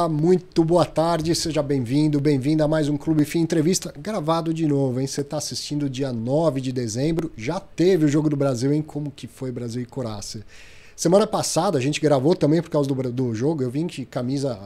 Olá, muito boa tarde, seja bem-vindo, bem-vinda a mais um Clube FI Entrevista, gravado de novo, hein? Você está assistindo dia 9 de dezembro, já teve o Jogo do Brasil, hein? Como que foi Brasil e Croácia? Semana passada a gente gravou também por causa do jogo, eu vim que camisa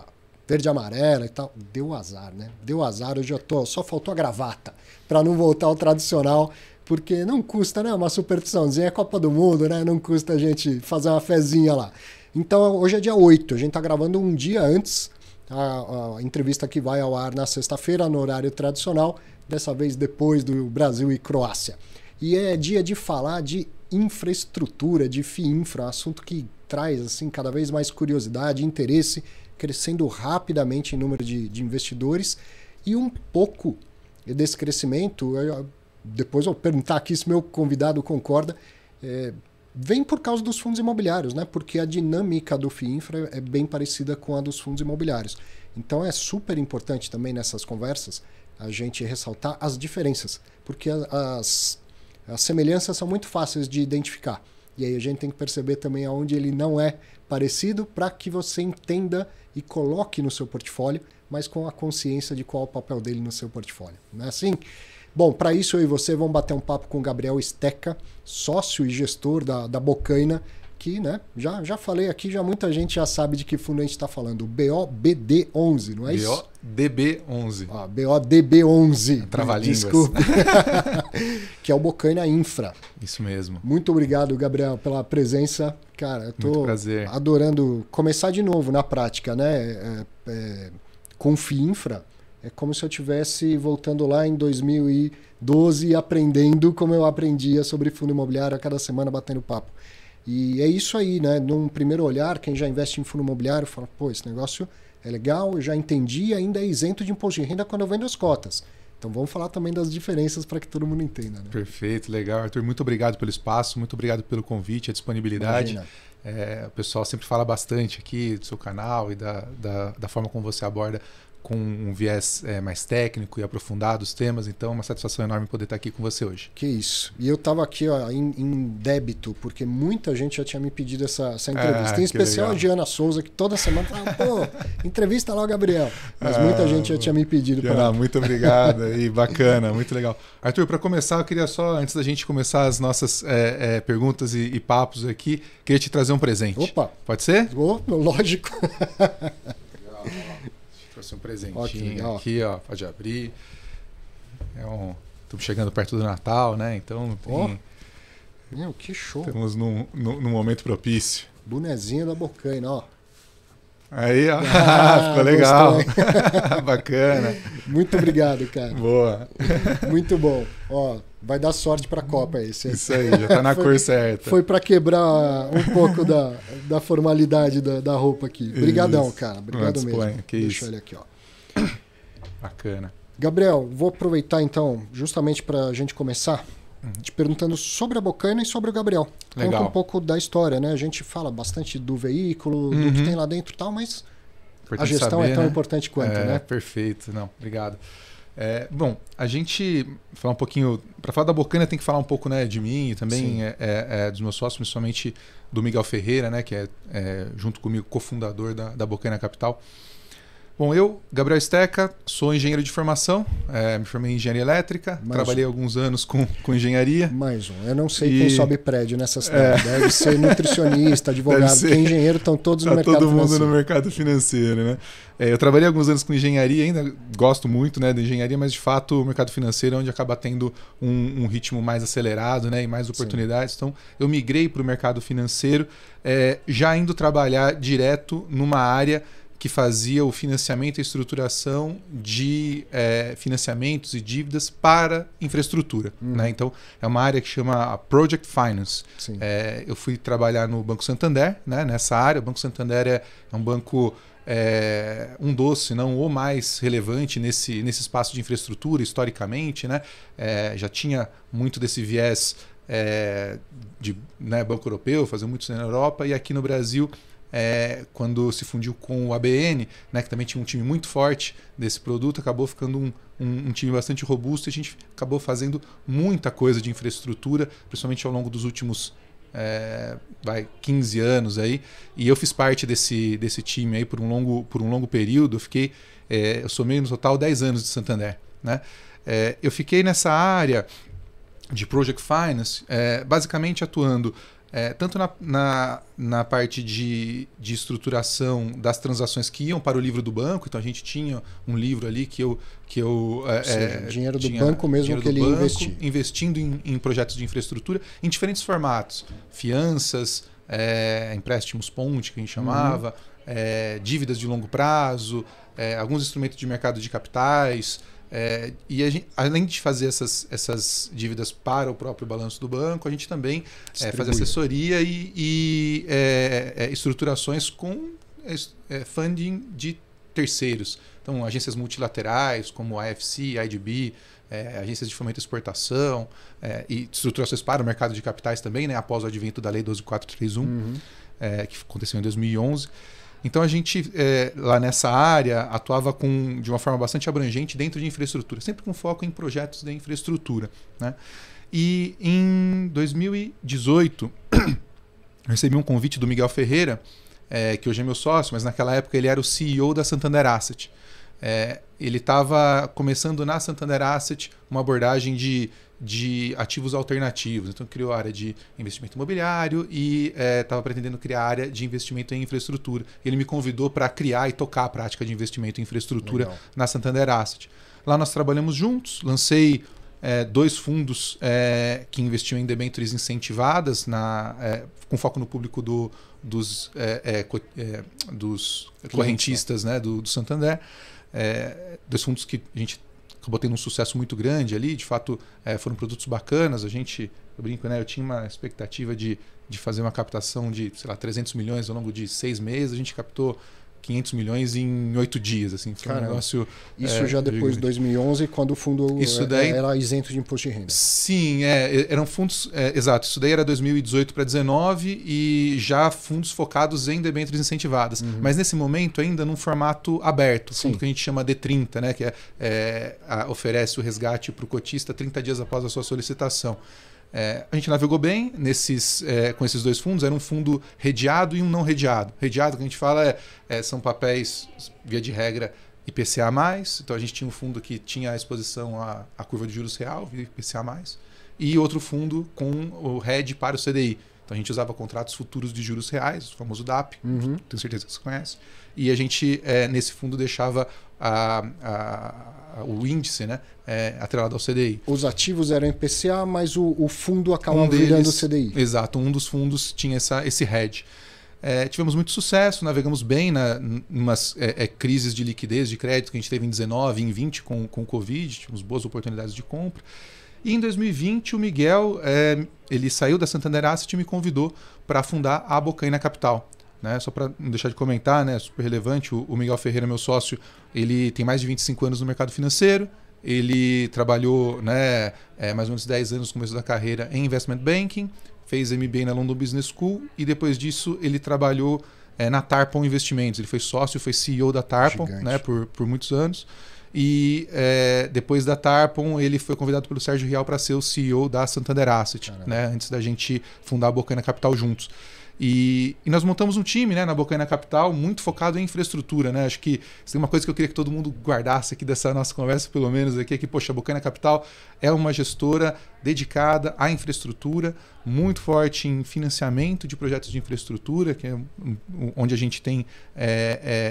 verde e amarela e tal, deu azar, né? Deu azar, hoje eu só faltou a gravata, para não voltar ao tradicional, porque não custa, né? Uma superstiçãozinha, é Copa do Mundo, né? Não custa a gente fazer uma fezinha lá. Então, hoje é dia 8, a gente está gravando um dia antes, a entrevista que vai ao ar na sexta-feira, no horário tradicional, dessa vez depois do Brasil e Croácia. E é dia de falar de infraestrutura, de FIINFRA, um assunto que traz assim, cada vez mais curiosidade, interesse, crescendo rapidamente em número de investidores, e um pouco desse crescimento, depois eu vou perguntar aqui se meu convidado concorda, vem por causa dos fundos imobiliários, né? Porque a dinâmica do FIINFRA é bem parecida com a dos fundos imobiliários. Então é super importante também nessas conversas a gente ressaltar as diferenças, porque as semelhanças são muito fáceis de identificar. E aí a gente tem que perceber também aonde ele não é parecido para que você entenda e coloque no seu portfólio, mas com a consciência de qual é o papel dele no seu portfólio. Não é assim? Bom, para isso eu e você vamos bater um papo com o Gabriel Steca, sócio e gestor da Bocaina, que, né, já falei aqui, já muita gente já sabe de que fundo a gente está falando, o BODB11, não é isso? BODB11. Ah, BODB11. Trava-línguas. Desculpa. Que é o Bocaina Infra. Isso mesmo. Muito obrigado, Gabriel, pela presença. Cara, eu tô adorando começar de novo na prática, né? Com o FIINFRA. É como se eu estivesse voltando lá em 2012 e aprendendo como eu aprendia sobre fundo imobiliário a cada semana batendo papo. E é isso aí, né? Num primeiro olhar, quem já investe em fundo imobiliário fala, pô, esse negócio é legal, eu já entendi e ainda é isento de imposto de renda quando eu vendo as cotas. Então vamos falar também das diferenças para que todo mundo entenda. Né? Perfeito, legal. Arthur, muito obrigado pelo espaço, muito obrigado pelo convite, a disponibilidade. O pessoal sempre fala bastante aqui do seu canal e da forma como você aborda com um viés mais técnico e aprofundado os temas, então é uma satisfação enorme poder estar aqui com você hoje. Que isso. E eu estava aqui em débito, porque muita gente já tinha me pedido essa entrevista, em especial a Giana Souza, que toda semana fala, pô, entrevista lá o Gabriel. Mas muita gente já tinha me pedido. Giana, muito obrigado e bacana, muito legal. Arthur, para começar, eu queria só, antes da gente começar as nossas perguntas e papos aqui, queria te trazer um presente. Opa! Pode ser? Lógico. Trouxe um presentinho aqui, ó, pode abrir. Estamos chegando perto do Natal, né? Então tem... Meu, que show. Estamos num momento propício. Bonezinho da Bocaina, ó. Aí, ó. Ficou legal. Bacana. Muito obrigado, cara. Boa. Muito bom. Ó, vai dar sorte pra Copa esse. Isso aí, já tá na cor certa. Foi pra quebrar um pouco da formalidade da roupa aqui. Obrigadão, cara. Obrigado mesmo. Deixa ele aqui, ó. Bacana. Gabriel, vou aproveitar então, justamente pra gente começar, te perguntando sobre a Bocaina e sobre o Gabriel. Legal. Conta um pouco da história, né? A gente fala bastante do veículo, do que tem lá dentro e tal, mas a gestão é tão importante quanto, né? Perfeito. Não, obrigado. Bom, a gente falar um pouquinho, para falar da Bocaina tem que falar um pouco, né, de mim e também dos meus sócios, principalmente do Miguel Ferreira, né, que é junto comigo cofundador da Bocaina Capital. Bom, eu, Gabriel Steca, sou engenheiro de formação, me formei em engenharia elétrica, trabalhei alguns anos com engenharia. Mais um. Eu não sei quem sobe prédio nessa cidade. Deve ser nutricionista, advogado, porque engenheiro estão todos no mercado financeiro. Todo mundo no mercado financeiro, né? Eu trabalhei alguns anos com engenharia, ainda gosto muito, né, da engenharia, mas de fato o mercado financeiro é onde acaba tendo um ritmo mais acelerado, né, e mais oportunidades. Sim. Então eu migrei para o mercado financeiro, já indo trabalhar direto numa área que fazia o financiamento e estruturação de financiamentos e dívidas para infraestrutura. Né? Então, é uma área que chama Project Finance. Eu fui trabalhar no Banco Santander, né, nessa área. O Banco Santander é um banco, um dos, se não o mais relevante nesse espaço de infraestrutura, historicamente. Né? Já tinha muito desse viés de Banco Europeu, fazia muito isso na Europa, e aqui no Brasil... quando se fundiu com o ABN, né, que também tinha um time muito forte desse produto, acabou ficando um time bastante robusto e a gente acabou fazendo muita coisa de infraestrutura, principalmente ao longo dos últimos vai 15 anos aí, e eu fiz parte desse time aí por um longo período. Eu somei no total 10 anos de Santander, né? Eu fiquei nessa área de Project Finance, basicamente atuando tanto na parte de estruturação das transações que iam para o livro do banco. Então a gente tinha um livro ali que eu dinheiro do banco mesmo que ele investia, investindo em projetos de infraestrutura em diferentes formatos, fianças, empréstimos ponte que a gente chamava, dívidas de longo prazo, alguns instrumentos de mercado de capitais. E a gente, além de fazer essas dívidas para o próprio balanço do banco, a gente também faz assessoria e estruturações com funding de terceiros. Então, agências multilaterais como a AFC, a IDB, agências de fomento e exportação, e estruturações para o mercado de capitais também, né, após o advento da Lei 12.431, que aconteceu em 2011. Então a gente, lá nessa área, atuava de uma forma bastante abrangente dentro de infraestrutura, sempre com foco em projetos de infraestrutura, né? E em 2018, eu recebi um convite do Miguel Ferreira, que hoje é meu sócio, mas naquela época ele era o CEO da Santander Asset. Ele estava começando na Santander Asset uma abordagem de ativos alternativos. Então criou a área de investimento imobiliário e estava pretendendo criar a área de investimento em infraestrutura. Ele me convidou para criar e tocar a prática de investimento em infraestrutura na Santander Asset. Lá nós trabalhamos juntos, lancei 2 fundos que investiam em debêntures incentivadas com foco no público dos correntistas, né, do Santander. 2 fundos que a gente acabou tendo um sucesso muito grande ali. De fato, foram produtos bacanas. Eu brinco, né? Eu tinha uma expectativa de fazer uma captação de, sei lá, 300 milhões ao longo de 6 meses. A gente captou 500 milhões em 8 dias. Assim, foi um negócio... Isso já depois de 2011, quando o fundo era isento de imposto de renda. Sim, eram fundos... exato, isso daí era 2018 para 2019 e já fundos focados em debêntures incentivadas. Mas nesse momento ainda num formato aberto, fundo que a gente chama D30, né, que oferece o resgate para o cotista 30 dias após a sua solicitação. A gente navegou bem com esses 2 fundos. Era um fundo redeado e um não redeado. Redeado, que a gente fala, são papéis, via de regra, IPCA+. Então a gente tinha um fundo que tinha a exposição à curva de juros real, via IPCA+, e outro fundo com o hedge para o CDI. Então a gente usava contratos futuros de juros reais, o famoso DAP, tenho certeza que você conhece. E a gente, nesse fundo, deixava o índice, né, atrelado ao CDI. Os ativos eram IPCA, mas o fundo acabava virando o CDI. Exato, um dos fundos tinha esse hedge. Tivemos muito sucesso, navegamos bem em umas crises de liquidez de crédito que a gente teve em 19 e em 20 com o Covid, tivemos boas oportunidades de compra. E em 2020 o Miguel ele saiu da Santander Asset e me convidou para fundar a Bocaina Capital. Né? Só para não deixar de comentar, né? Super relevante, o Miguel Ferreira, meu sócio, ele tem mais de 25 anos no mercado financeiro. Ele trabalhou, né, mais ou menos 10 anos no começo da carreira em Investment Banking, fez MBA na London Business School e depois disso ele trabalhou na Tarpon Investimentos. Ele foi sócio, foi CEO da Tarpon, né, por muitos anos. E depois da Tarpon ele foi convidado pelo Sérgio Rial para ser o CEO da Santander Asset, né, antes da gente fundar a Bocaina Capital juntos. E nós montamos um time, né, na Bocaina Capital muito focado em infraestrutura, né? Acho que tem uma coisa que eu queria que todo mundo guardasse aqui dessa nossa conversa, pelo menos aqui, é que, poxa, a Bocaina Capital é uma gestora dedicada à infraestrutura, muito forte em financiamento de projetos de infraestrutura, que é onde a gente tem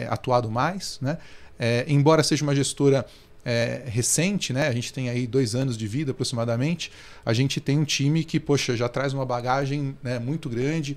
atuado mais, né? Embora seja uma gestora recente, né? A gente tem aí 2 anos de vida aproximadamente. A gente tem um time que, poxa, já traz uma bagagem, né, muito grande,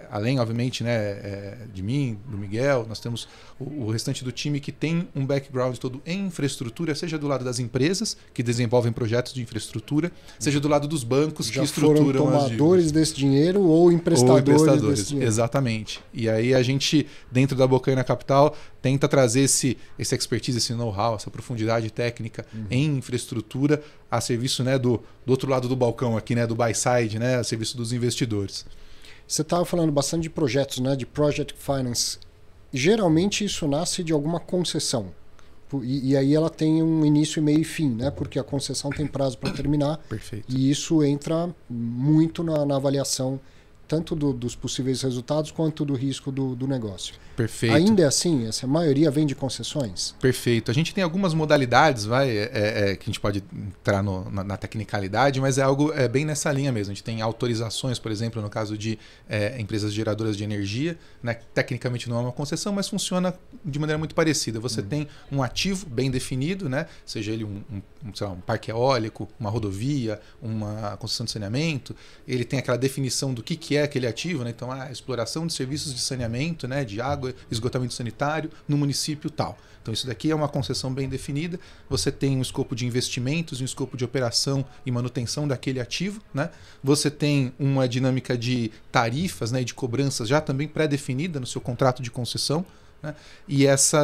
além, obviamente, né, de mim, do Miguel. Nós temos o restante do time que tem um background todo em infraestrutura, seja do lado das empresas que desenvolvem projetos de infraestrutura, seja do lado dos bancos que estruturam foram tomadores desse dinheiro ou emprestadores desse dinheiro. Exatamente. E aí a gente, dentro da Bocaina Capital, tenta trazer esse expertise, esse know-how, essa profundidade técnica em infraestrutura a serviço, né, do outro lado do balcão aqui, né, do buy side, né, a serviço dos investidores. Você estava falando bastante de projetos, né, de project finance. Geralmente isso nasce de alguma concessão. E aí ela tem um início, meio e fim, né? Porque a concessão tem prazo para terminar. Perfeito. E isso entra muito na avaliação tanto dos possíveis resultados quanto do risco do negócio. Perfeito. Ainda é assim? A maioria vem de concessões? Perfeito. A gente tem algumas modalidades, que a gente pode entrar na tecnicalidade, mas é algo bem nessa linha mesmo. A gente tem autorizações, por exemplo, no caso de empresas geradoras de energia, né? Tecnicamente não é uma concessão, mas funciona de maneira muito parecida. Você tem um ativo bem definido, né? Seja ele sei lá, um parque eólico, uma rodovia, uma concessão de saneamento. Ele tem aquela definição do que é aquele ativo, né? Então, a exploração de serviços de saneamento, né? De água, esgotamento sanitário no município tal. Então, isso daqui é uma concessão bem definida. Você tem um escopo de investimentos, um escopo de operação e manutenção daquele ativo, né? Você tem uma dinâmica de tarifas, né? E de cobranças já também pré-definida no seu contrato de concessão, né? E essa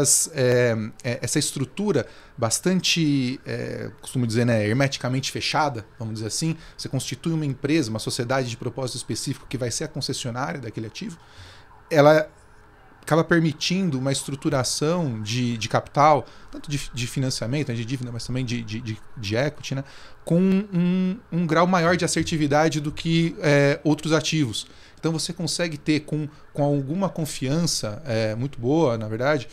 estrutura bastante, costumo dizer, né, hermeticamente fechada, vamos dizer assim, você constitui uma empresa, uma sociedade de propósito específico que vai ser a concessionária daquele ativo, ela acaba permitindo uma estruturação de capital, tanto de financiamento, de dívida, mas também de equity, né, com um grau maior de assertividade do que outros ativos. Então você consegue ter com alguma confiança muito boa, na verdade,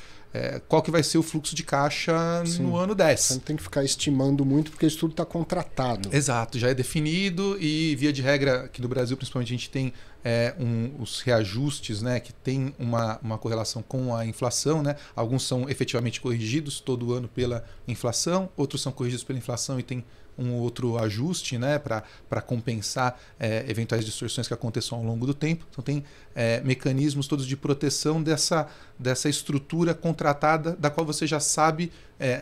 qual que vai ser o fluxo de caixa no ano 10. Você não tem que ficar estimando muito, porque isso tudo está contratado. Exato, já é definido e, via de regra, aqui no Brasil, principalmente, a gente tem os reajustes, né, que tem uma correlação com a inflação, né? Alguns são efetivamente corrigidos todo ano pela inflação, outros são corrigidos pela inflação e tem um outro ajuste, né, para compensar eventuais distorções que aconteçam ao longo do tempo. Então tem mecanismos todos de proteção dessa estrutura contratada, da qual você já sabe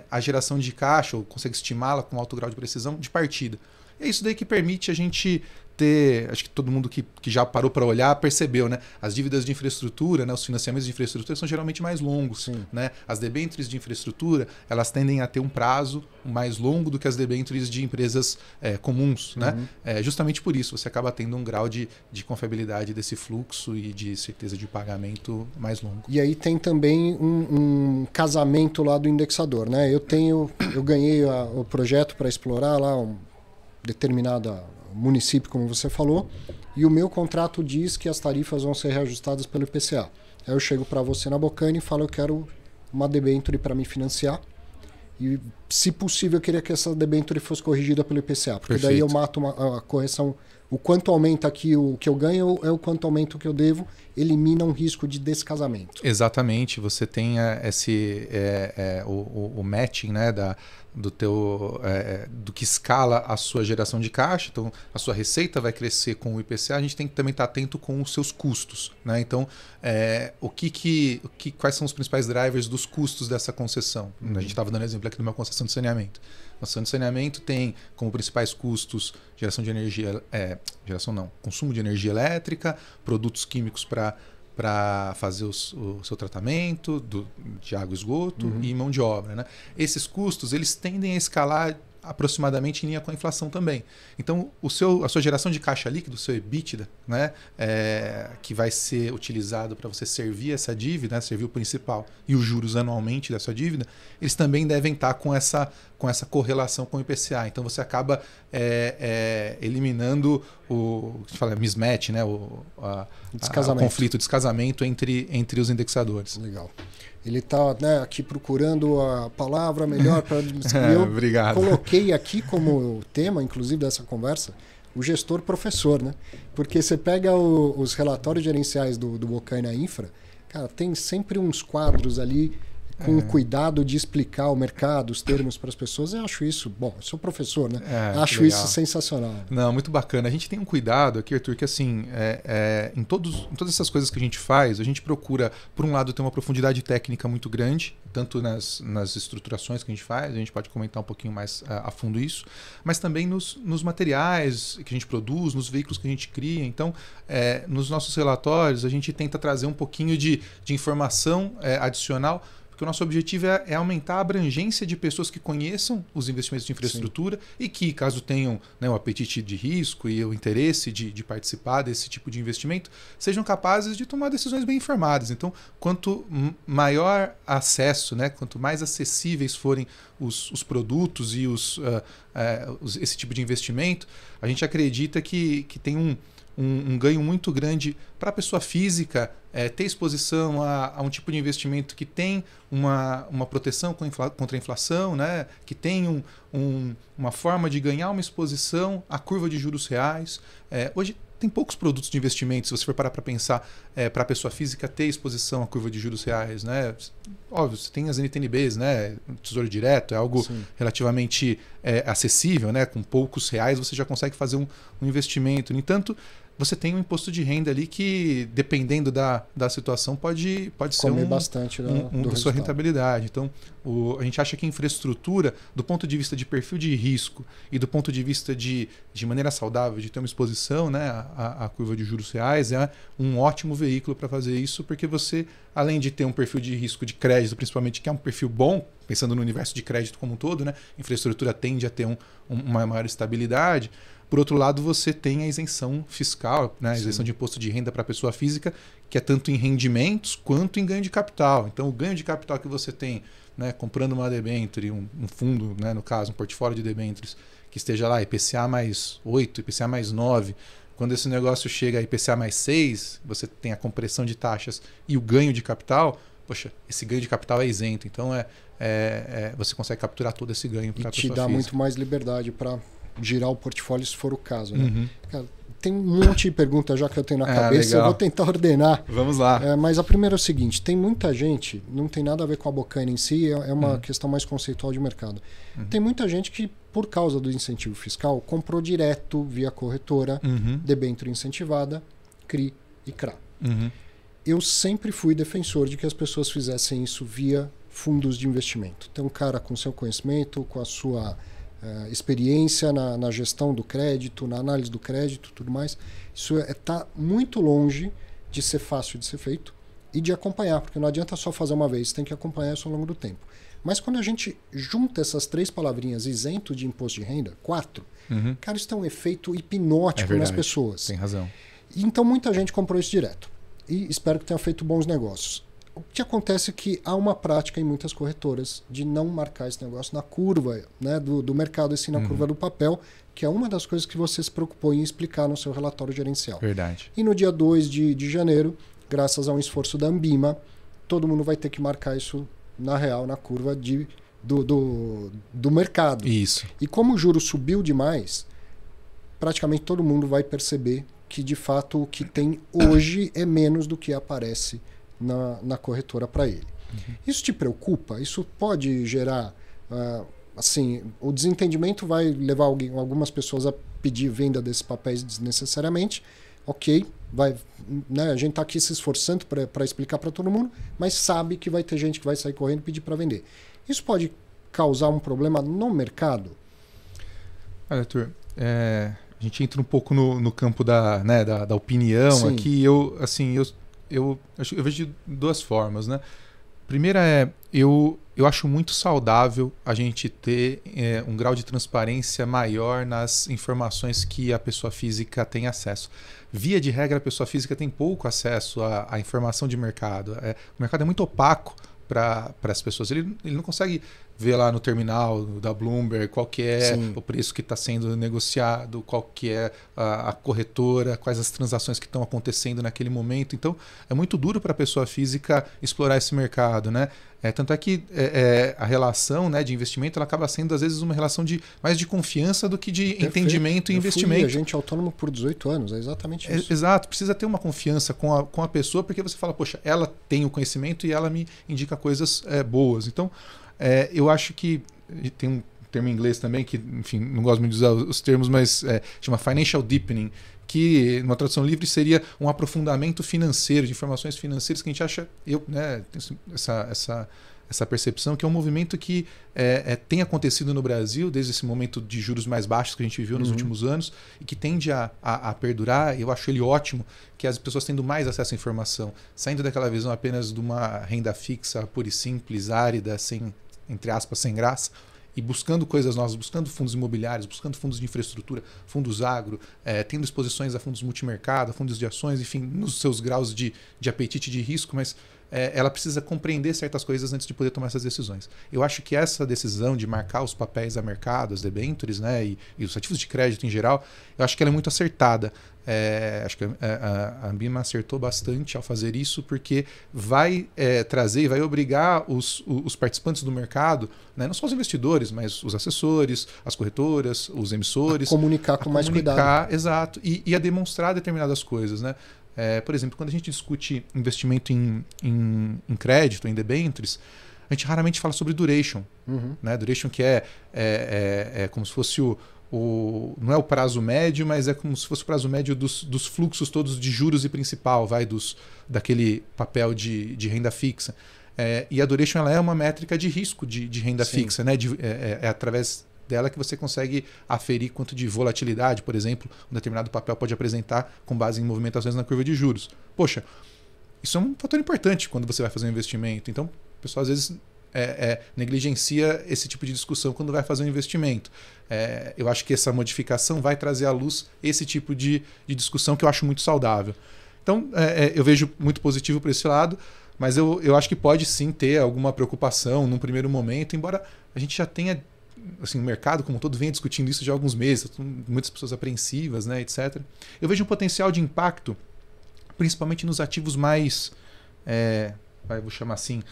a geração de caixa, ou consegue estimá-la com alto grau de precisão de partida. É isso daí que permite a gente ter, acho que todo mundo que já parou para olhar percebeu, né? As dívidas de infraestrutura, né? Os financiamentos de infraestrutura são geralmente mais longos, né? As debêntures de infraestrutura, elas tendem a ter um prazo mais longo do que as debêntures de empresas comuns, né? Justamente por isso você acaba tendo um grau de confiabilidade desse fluxo e de certeza de pagamento mais longo. E aí tem também um casamento lá do indexador, né? Eu ganhei o projeto para explorar lá um determinado município, como você falou, e o meu contrato diz que as tarifas vão ser reajustadas pelo IPCA. Aí eu chego para você na Boccani e falo: eu quero uma debênture para me financiar, e, se possível, eu queria que essa debênture fosse corrigida pelo IPCA, porque Perfeito. daí eu mato a correção. O quanto aumenta aqui o que eu ganho é o quanto aumenta o que eu devo, elimina um risco de descasamento. Exatamente, você tem o matching, né, do que escala a sua geração de caixa. Então a sua receita vai crescer com o IPCA, a gente tem que também estar atento com os seus custos, né? Então quais são os principais drivers dos custos dessa concessão? A gente estava dando exemplo aqui de uma concessão de saneamento. A concessão de saneamento tem como principais custos geração de energia, consumo de energia elétrica, produtos químicos para fazer o seu tratamento de água e esgoto e mão de obra, né? Esses custos, eles tendem a escalar aproximadamente em linha com a inflação também. Então, a sua geração de caixa líquido, o seu EBITDA, né, que vai ser utilizado para você servir essa dívida, né, servir o principal e os juros anualmente dessa dívida, eles também devem estar com essa correlação com o IPCA. Então, você acaba eliminando o que fala mismatch, né, o conflito, o descasamento entre os indexadores. Legal. Ele está, né, aqui procurando a palavra melhor para eu Obrigado. Coloquei aqui como tema, inclusive, dessa conversa, o gestor professor, né? Porque você pega os relatórios gerenciais do Boccani Infra, cara, tem sempre uns quadros ali com o cuidado de explicar o mercado, os termos para as pessoas. Eu acho isso, bom, eu sou professor, né? Acho isso sensacional. Não, muito bacana. A gente tem um cuidado aqui, Arthur, que assim, em todas essas coisas que a gente faz, a gente procura, por um lado, ter uma profundidade técnica muito grande, tanto nas estruturações que a gente faz, a gente pode comentar um pouquinho mais a fundo isso, mas também nos materiais que a gente produz, nos veículos que a gente cria. Então, nos nossos relatórios, a gente tenta trazer um pouquinho de informação adicional, porque Porque o nosso objetivo é aumentar a abrangência de pessoas que conheçam os investimentos de infraestrutura e que, caso tenham, né, o apetite de risco e o interesse de participar desse tipo de investimento, sejam capazes de tomar decisões bem informadas. Então, quanto maior acesso, né, quanto mais acessíveis forem os produtos e esse tipo de investimento, a gente acredita que tem um ganho muito grande para a pessoa física ter exposição a um tipo de investimento que tem uma proteção contra a inflação, né? Que tem uma forma de ganhar uma exposição à curva de juros reais. Hoje tem poucos produtos de investimento, se você for parar para pensar, para a pessoa física ter exposição à curva de juros reais, né? Óbvio, você tem as NTNBs, né? Tesouro Direto é algo relativamente acessível, né? Com poucos reais você já consegue fazer um investimento. No entanto, você tem um imposto de renda ali que, dependendo da situação, pode ser bastante da sua rentabilidade. Então, a gente acha que a infraestrutura, do ponto de vista de perfil de risco e do ponto de vista de maneira saudável, de ter uma exposição, né, à curva de juros reais, é um ótimo veículo para fazer isso, porque você, além de ter um perfil de risco de crédito, principalmente, que é um perfil bom, pensando no universo de crédito como um todo, né, a infraestrutura tende a ter uma maior estabilidade. Por outro lado, você tem a isenção fiscal, né? A isenção de imposto de renda para a pessoa física, que é tanto em rendimentos quanto em ganho de capital. Então, o ganho de capital que você tem, né, comprando uma debênture, um fundo, né, no caso, um portfólio de debêntures, que esteja lá IPCA mais 8, IPCA mais 9, quando esse negócio chega a IPCA mais 6, você tem a compressão de taxas e o ganho de capital, poxa, esse ganho de capital é isento. Então, você consegue capturar todo esse ganho para a pessoa física. E te dá muito mais liberdade para girar o portfólio se for o caso, né? Cara, tem um monte de perguntas já que eu tenho na cabeça, legal. Eu vou tentar ordenar. Vamos lá. Mas a primeira é o seguinte, tem muita gente, não tem nada a ver com a Bocaina em si, é uma questão mais conceitual de mercado. Tem muita gente que, por causa do incentivo fiscal, comprou direto via corretora, debênture incentivada, CRI e CRA. Eu sempre fui defensor de que as pessoas fizessem isso via fundos de investimento. Então, um cara com seu conhecimento, com a sua experiência na gestão do crédito, na análise do crédito, tudo mais, isso está muito longe de ser fácil de ser feito e de acompanhar, porque não adianta só fazer uma vez, tem que acompanhar isso ao longo do tempo. Mas quando a gente junta essas 3 palavrinhas, isento de imposto de renda, 4, cara, isso tem um efeito hipnótico nas pessoas. Tem razão. Então muita gente comprou isso direto e espero que tenha feito bons negócios. O que acontece é que há uma prática em muitas corretoras de não marcar esse negócio na curva, né, do mercado, assim, na curva do papel, que é uma das coisas que você se preocupou em explicar no seu relatório gerencial. Verdade. E no dia 2 de janeiro, graças a um esforço da Ambima, todo mundo vai ter que marcar isso na real, na curva do mercado. Isso. E como o juro subiu demais, praticamente todo mundo vai perceber que, de fato, o que tem hoje é menos do que aparece na corretora para ele. Isso te preocupa? Isso pode gerar... assim, o desentendimento vai levar algumas pessoas a pedir venda desses papéis desnecessariamente. Ok, né, a gente está aqui se esforçando para explicar para todo mundo, mas sabe que vai ter gente que vai sair correndo e pedir para vender. Isso pode causar um problema no mercado? Olha, Arthur, a gente entra um pouco no campo da opinião. Sim. Aqui. Eu vejo de 2 formas, né? Primeira eu acho muito saudável a gente ter um grau de transparência maior nas informações que a pessoa física tem acesso. Via de regra, a pessoa física tem pouco acesso à informação de mercado. O mercado é muito opaco para as pessoas. Ele não consegue ver lá no terminal da Bloomberg qual que é o preço que está sendo negociado, qual que é a corretora, quais as transações que estão acontecendo naquele momento. Então, é muito duro para a pessoa física explorar esse mercado, né? Tanto é que a relação, né, de investimento ela acaba sendo, às vezes, uma relação mais de confiança do que de entendimento e investimento. Eu fui agente autônomo por 18 anos, é exatamente isso. Exato, precisa ter uma confiança com a pessoa, porque você fala, poxa, ela tem o conhecimento e ela me indica coisas boas. Então, eu acho que tem um termo em inglês também, que, enfim, não gosto muito de usar os termos, mas chama financial deepening, que numa tradução livre seria um aprofundamento financeiro, de informações financeiras que a gente acha, tem essa essa percepção, que é um movimento que tem acontecido no Brasil desde esse momento de juros mais baixos que a gente viveu nos últimos anos e que tende a perdurar. Eu acho ele ótimo, que as pessoas tendo mais acesso à informação, saindo daquela visão apenas de uma renda fixa pura e simples, árida, sem, entre aspas, sem graça, e buscando coisas novas, buscando fundos imobiliários, buscando fundos de infraestrutura, fundos agro, tendo exposições a fundos multimercado, a fundos de ações, enfim, nos seus graus de apetite de risco, mas ela precisa compreender certas coisas antes de poder tomar essas decisões. Eu acho que essa decisão de marcar os papéis a mercado, as debêntures, né, e os ativos de crédito em geral, eu acho que ela é muito acertada. Acho que a Ambima acertou bastante ao fazer isso, porque vai trazer e vai obrigar os participantes do mercado, né, não só os investidores, mas os assessores, as corretoras, os emissores, a comunicar com mais cuidado. Exato, e a demonstrar determinadas coisas, né? Por exemplo, quando a gente discute investimento em crédito, em debêntures, a gente raramente fala sobre duration. Né? Duration que é como se fosse não é o prazo médio, mas é como se fosse o prazo médio dos fluxos todos de juros e principal, daquele papel de renda fixa. E a duration ela é uma métrica de risco de renda fixa. Né? É através dela que você consegue aferir quanto de volatilidade, por exemplo, um determinado papel pode apresentar com base em movimentações na curva de juros. Poxa, isso é um fator importante quando você vai fazer um investimento. Então, o pessoal às vezes negligencia esse tipo de discussão quando vai fazer um investimento. Eu acho que essa modificação vai trazer à luz esse tipo de discussão que eu acho muito saudável. Então, eu vejo muito positivo por esse lado, mas eu acho que pode sim ter alguma preocupação num primeiro momento, embora a gente já tenha, assim, o mercado como um todo venha discutindo isso já há alguns meses, muitas pessoas apreensivas, né, etc. Eu vejo um potencial de impacto, principalmente nos ativos mais, vou chamar assim,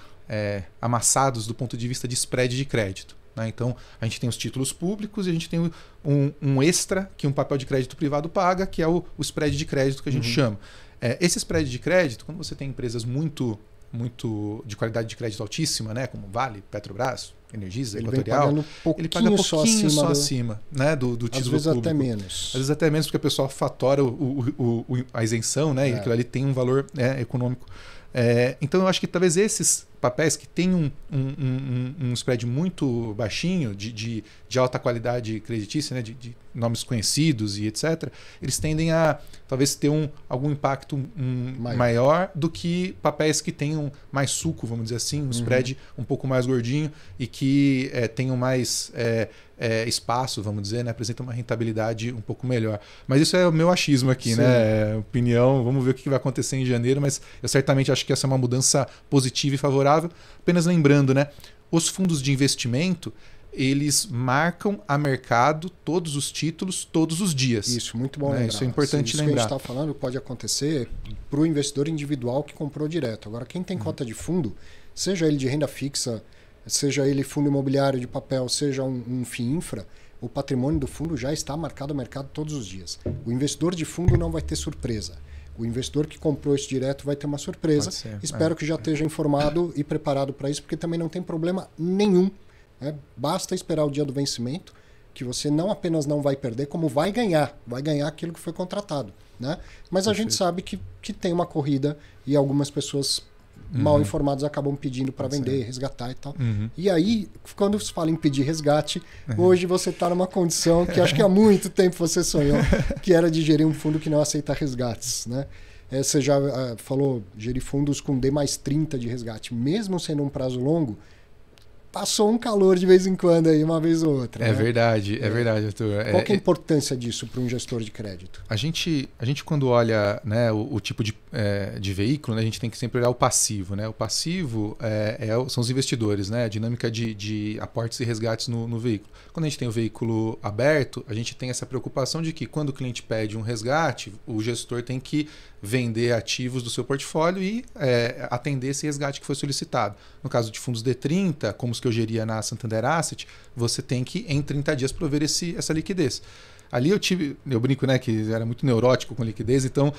amassados do ponto de vista de spread de crédito. Né? Então, a gente tem os títulos públicos e a gente tem um extra que um papel de crédito privado paga, que é o spread de crédito que a gente chama. Esse spread de crédito, quando você tem empresas muito de qualidade de crédito altíssima, né, como Vale, Petrobras, Energisa, Equatorial, ele paga pouquinho só acima, né, do título público. Às vezes até menos. Às vezes até menos, porque o pessoal fatora a isenção, né, e aquilo ali tem um valor econômico. Então eu acho que talvez esses papéis que têm um spread muito baixinho, de alta qualidade creditícia, né, de nomes conhecidos e etc., eles tendem a talvez ter algum impacto maior do que papéis que tenham mais suco, vamos dizer assim, um spread um pouco mais gordinho e que tenham mais espaço, vamos dizer, né, apresentam uma rentabilidade um pouco melhor. Mas isso é o meu achismo aqui, né? Opinião, vamos ver o que vai acontecer em janeiro, mas eu certamente acho que essa é uma mudança positiva e favorável. Apenas lembrando, né, os fundos de investimento, eles marcam a mercado todos os títulos, todos os dias. Isso, muito bom lembrar. Isso é importante lembrar. Isso que a gente está falando pode acontecer para o investidor individual que comprou direto. Agora, quem tem cota de fundo, seja ele de renda fixa, seja ele fundo imobiliário de papel, seja um FII infra, o patrimônio do fundo já está marcado ao mercado todos os dias. O investidor de fundo não vai ter surpresa. O investidor que comprou isso direto vai ter uma surpresa. Espero que já esteja informado e preparado para isso, porque também não tem problema nenhum. Basta esperar o dia do vencimento, que você não apenas não vai perder, como vai ganhar aquilo que foi contratado. Né? Mas a gente sabe que tem uma corrida e algumas pessoas mal informadas acabam pedindo para vender, resgatar e tal. E aí, quando se fala em pedir resgate, hoje você está numa condição que acho que há muito tempo você sonhou, que era de gerir um fundo que não aceita resgates. Né? Você já falou, gerir fundos com D mais 30 de resgate, mesmo sendo um prazo longo, passou um calor de vez em quando aí, uma vez ou outra. É verdade, Arthur. Qual que é a importância disso para um gestor de crédito? A gente quando olha, né, o tipo de veículo, né, a gente tem que sempre olhar o passivo. Né? O passivo são os investidores, né? A dinâmica de aportes e resgates no veículo. Quando a gente tem o veículo aberto, a gente tem essa preocupação de que quando o cliente pede um resgate, o gestor tem que vender ativos do seu portfólio e atender esse resgate que foi solicitado. No caso de fundos D30, como os que eu geria na Santander Asset, você tem que, em 30 dias, prover essa liquidez. Ali eu brinco, né, que era muito neurótico com liquidez, então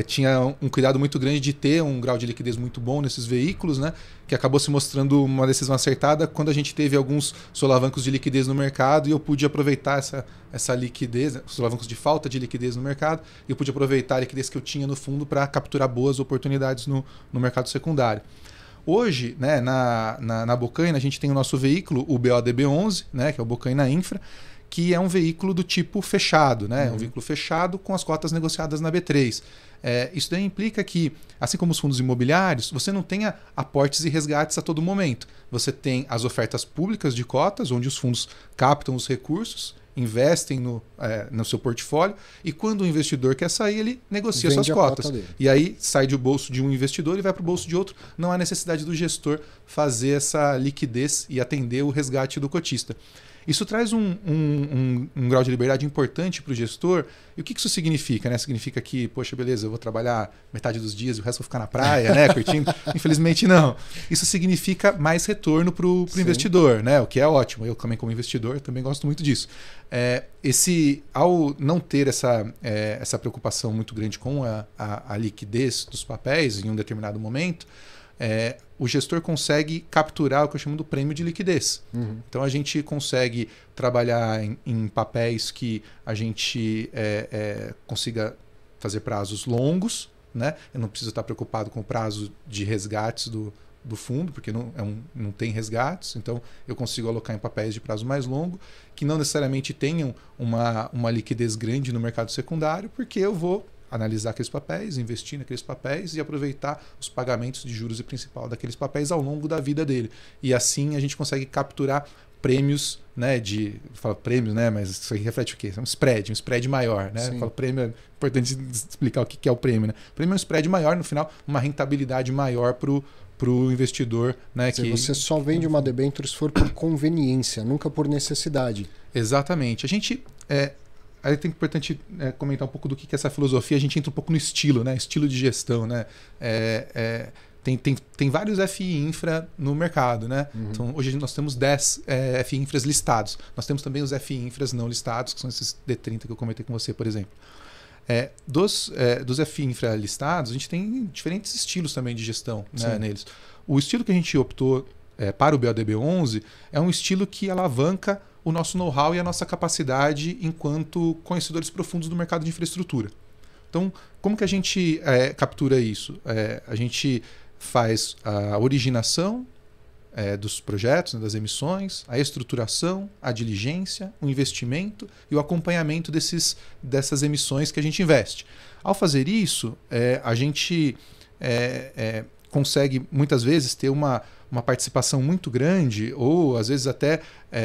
tinha um cuidado muito grande de ter um grau de liquidez muito bom nesses veículos, né, que acabou se mostrando uma decisão acertada quando a gente teve alguns solavancos de liquidez no mercado e eu pude aproveitar essa liquidez, solavancos de falta de liquidez no mercado, e eu pude aproveitar a liquidez que eu tinha no fundo para capturar boas oportunidades no mercado secundário. Hoje, né, na Bocaina, a gente tem o nosso veículo, o BODB11, né, que é o Bocaina Infra, que é um veículo do tipo fechado, né? Um veículo fechado com as cotas negociadas na B3. Isso daí implica que, assim como os fundos imobiliários, você não tenha aportes e resgates a todo momento. Você tem as ofertas públicas de cotas, onde os fundos captam os recursos, investem no seu portfólio, e quando o investidor quer sair, ele negocia suas cotas. E aí sai do bolso de um investidor e vai para o bolso de outro. Não há necessidade do gestor fazer essa liquidez e atender o resgate do cotista. Isso traz um grau de liberdade importante para o gestor. E o que isso significa? Né? Significa que, poxa, beleza, eu vou trabalhar metade dos dias e o resto eu vou ficar na praia, né, curtindo? Infelizmente, não. Isso significa mais retorno para o investidor, né? O que é ótimo. Eu também, como investidor, também gosto muito disso. Ao não ter essa preocupação muito grande com a liquidez dos papéis em um determinado momento, o gestor consegue capturar o que eu chamo do prêmio de liquidez. Então a gente consegue trabalhar em papéis que a gente consiga fazer prazos longos, né? Eu não preciso estar preocupado com o prazo de resgates do fundo, porque não tem resgates, então eu consigo alocar em papéis de prazo mais longo, que não necessariamente tenham uma liquidez grande no mercado secundário, porque eu vou analisar aqueles papéis, investir naqueles papéis e aproveitar os pagamentos de juros e principal daqueles papéis ao longo da vida dele. E assim a gente consegue capturar prêmios, né, falo prêmios, né, mas isso aqui reflete o quê? Um spread maior, né? Falo prêmio, é importante explicar o que é o prêmio, né? O prêmio é um spread maior, no final, uma rentabilidade maior para o investidor, né? Você só vende uma debênture se for por conveniência, nunca por necessidade. Exatamente. A gente aí é importante comentar um pouco do que é essa filosofia. A gente entra um pouco no estilo, né? Estilo de gestão, né? Tem vários FI Infra no mercado, né? Então, hoje nós temos 10 FI Infras listados. Nós temos também os FI Infras não listados, que são esses D30 que eu comentei com você, por exemplo. Dos FI Infra listados, a gente tem diferentes estilos também de gestão, né, neles. O estilo que a gente optou para o BODB11 é um estilo que alavanca o nosso know-how e a nossa capacidade enquanto conhecedores profundos do mercado de infraestrutura. Então, como que a gente captura isso? A gente faz a originação dos projetos, né, das emissões, a estruturação, a diligência, o investimento e o acompanhamento dessas emissões que a gente investe. Ao fazer isso, a gente consegue muitas vezes ter uma participação muito grande ou às vezes até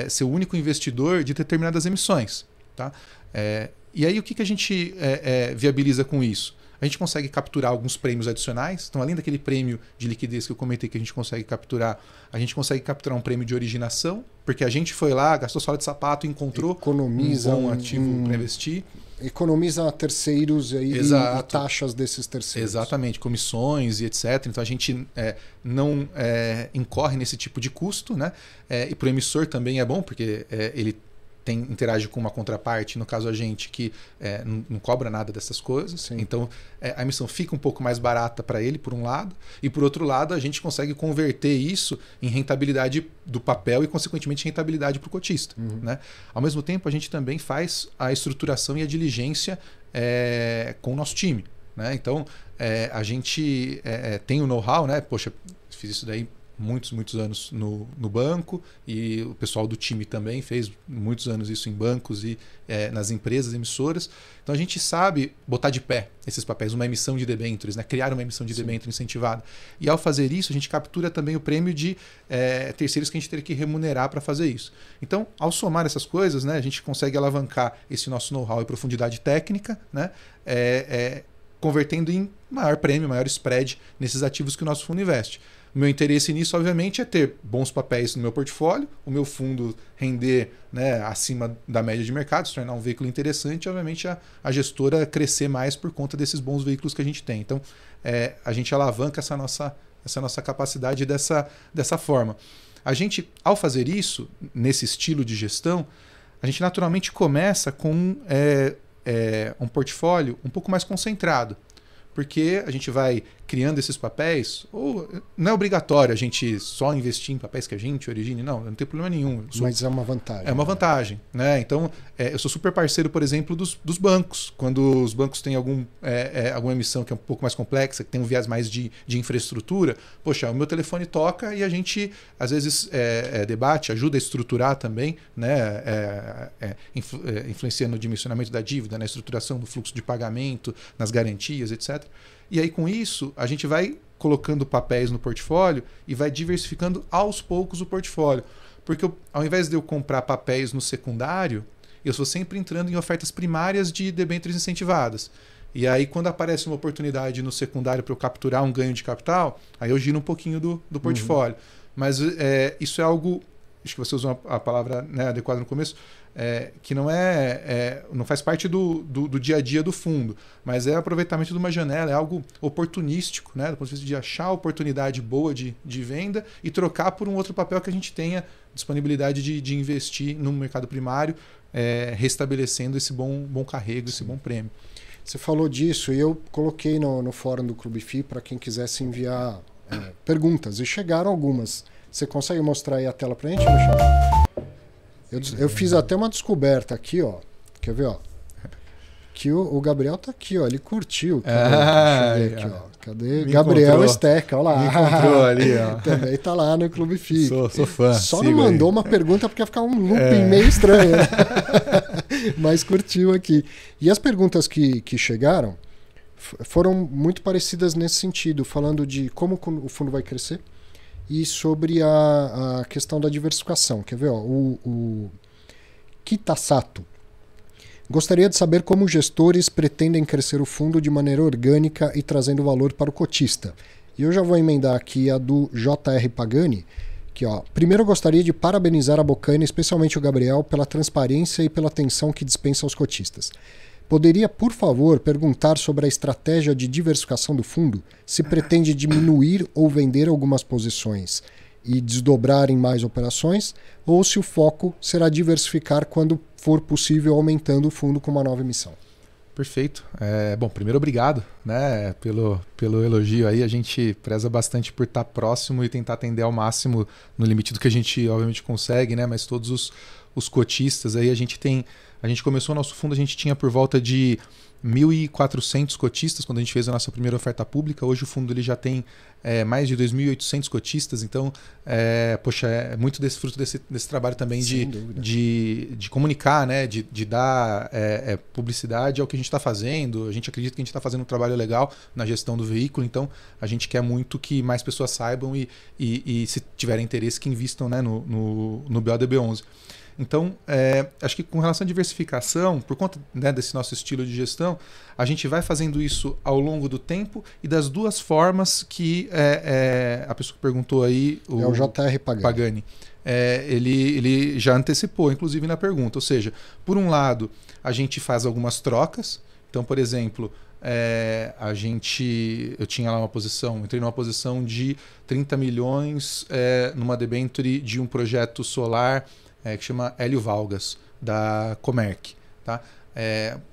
ser o único investidor de determinadas emissões. Tá? E aí o que a gente viabiliza com isso? A gente consegue capturar alguns prêmios adicionais. Então, além daquele prêmio de liquidez que eu comentei que a gente consegue capturar, a gente consegue capturar um prêmio de originação, porque a gente foi lá, gastou sola de sapato e encontrou um bom ativo para investir. Economiza terceiros e taxas desses terceiros. Exatamente, comissões e etc. Então a gente não incorre nesse tipo de custo, né? E para o emissor também é bom, porque ele interage com uma contraparte, no caso a gente, que não cobra nada dessas coisas. Sim. Então a emissão fica um pouco mais barata para ele, por um lado, e por outro lado a gente consegue converter isso em rentabilidade do papel e, consequentemente, rentabilidade para o cotista. Né? Ao mesmo tempo, a gente também faz a estruturação e a diligência com o nosso time. Né? Então a gente tem o know-how, né? Poxa, fiz isso daí muitos anos no banco, e o pessoal do time também fez muitos anos isso em bancos e nas empresas emissoras. Então a gente sabe botar de pé esses papéis, uma emissão de debêntures, né? Criar uma emissão de debênture incentivada. E ao fazer isso, a gente captura também o prêmio de terceiros que a gente teria que remunerar para fazer isso. Então, ao somar essas coisas, né, a gente consegue alavancar esse nosso know-how e profundidade técnica, né, convertendo em maior prêmio, maior spread nesses ativos que o nosso fundo investe. O meu interesse nisso, obviamente, é ter bons papéis no meu portfólio, o meu fundo render, né, acima da média de mercado, se tornar um veículo interessante, e, obviamente, a gestora crescer mais por conta desses bons veículos que a gente tem. Então, a gente alavanca essa nossa capacidade dessa forma. A gente, ao fazer isso, nesse estilo de gestão, a gente naturalmente começa com um portfólio um pouco mais concentrado. porque a gente vai criando esses papéis, ou não é obrigatório a gente só investir em papéis que a gente origine, não tem problema nenhum. Mas é uma vantagem. É uma vantagem, né? Então, eu sou super parceiro, por exemplo, dos bancos. Quando os bancos têm alguma emissão que é um pouco mais complexa, que tem um viés mais de infraestrutura, poxa, o meu telefone toca e a gente, às vezes, debate, ajuda a estruturar também, né? Influencia no dimensionamento da dívida, na estruturação do fluxo de pagamento, nas garantias, etc. E aí, com isso, a gente vai colocando papéis no portfólio e vai diversificando aos poucos o portfólio. Porque ao invés de eu comprar papéis no secundário, eu estou sempre entrando em ofertas primárias de debêntures incentivadas. E aí, quando aparece uma oportunidade no secundário para eu capturar um ganho de capital, aí eu giro um pouquinho do portfólio. Mas isso é algo, acho que você usou a palavra, né, adequada no começo, que não faz parte do dia a dia do fundo, mas é aproveitamento de uma janela, é algo oportunístico, né, do ponto de vista de achar oportunidade boa de venda e trocar por um outro papel que a gente tenha disponibilidade de investir no mercado primário, restabelecendo esse bom carrego, esse bom prêmio. Você falou disso e eu coloquei no fórum do Clube FI para quem quisesse enviar perguntas, e chegaram algumas. Você consegue mostrar aí a tela para a gente, Alexandre? Eu fiz até uma descoberta aqui, ó. Quer ver, ó? Que o Gabriel tá aqui, ó. Ele curtiu. Deixa eu ver aqui, ó. Cadê? Gabriel Esteca, olha lá. Me encontrou ali, ó. Também tá lá no Clube FI. Sou fã. Só não mandou uma pergunta porque ia ficar um looping meio estranho, né? Mas curtiu aqui. E as perguntas que chegaram foram muito parecidas nesse sentido, falando de como o fundo vai crescer e sobre a questão da diversificação. Quer ver? Ó, o Kitasato. Gostaria de saber como gestores pretendem crescer o fundo de maneira orgânica e trazendo valor para o cotista. E eu já vou emendar aqui a do J.R. Pagani, que, ó, primeiro eu gostaria de parabenizar a Bocaina, especialmente o Gabriel, pela transparência e pela atenção que dispensa aos cotistas. Poderia, por favor, perguntar sobre a estratégia de diversificação do fundo, se pretende diminuir ou vender algumas posições e desdobrar em mais operações, ou se o foco será diversificar quando for possível, aumentando o fundo com uma nova emissão. Perfeito. Bom, primeiro, obrigado, né, pelo elogio aí. A gente preza bastante por estar próximo e tentar atender ao máximo no limite do que a gente, obviamente, consegue, né, mas todos os cotistas aí, a gente começou o nosso fundo, a gente tinha por volta de 1.400 cotistas quando a gente fez a nossa primeira oferta pública. Hoje o fundo ele já tem mais de 2.800 cotistas, então poxa, é muito desse fruto desse trabalho também de comunicar, né, de dar publicidade ao que a gente está fazendo. A gente acredita que a gente está fazendo um trabalho legal na gestão do veículo, então a gente quer muito que mais pessoas saibam e se tiverem interesse, que invistam, né, no BODB11. Então, acho que com relação à diversificação, por conta, né, desse nosso estilo de gestão, a gente vai fazendo isso ao longo do tempo e das duas formas que a pessoa que perguntou aí, o J.R. Pagani, ele já antecipou, inclusive, na pergunta. Ou seja, por um lado, a gente faz algumas trocas. Então, por exemplo, eu tinha lá entrei numa posição de 30 milhões numa debênture de um projeto solar que chama Hélio Valgas, da Comerc. Tá?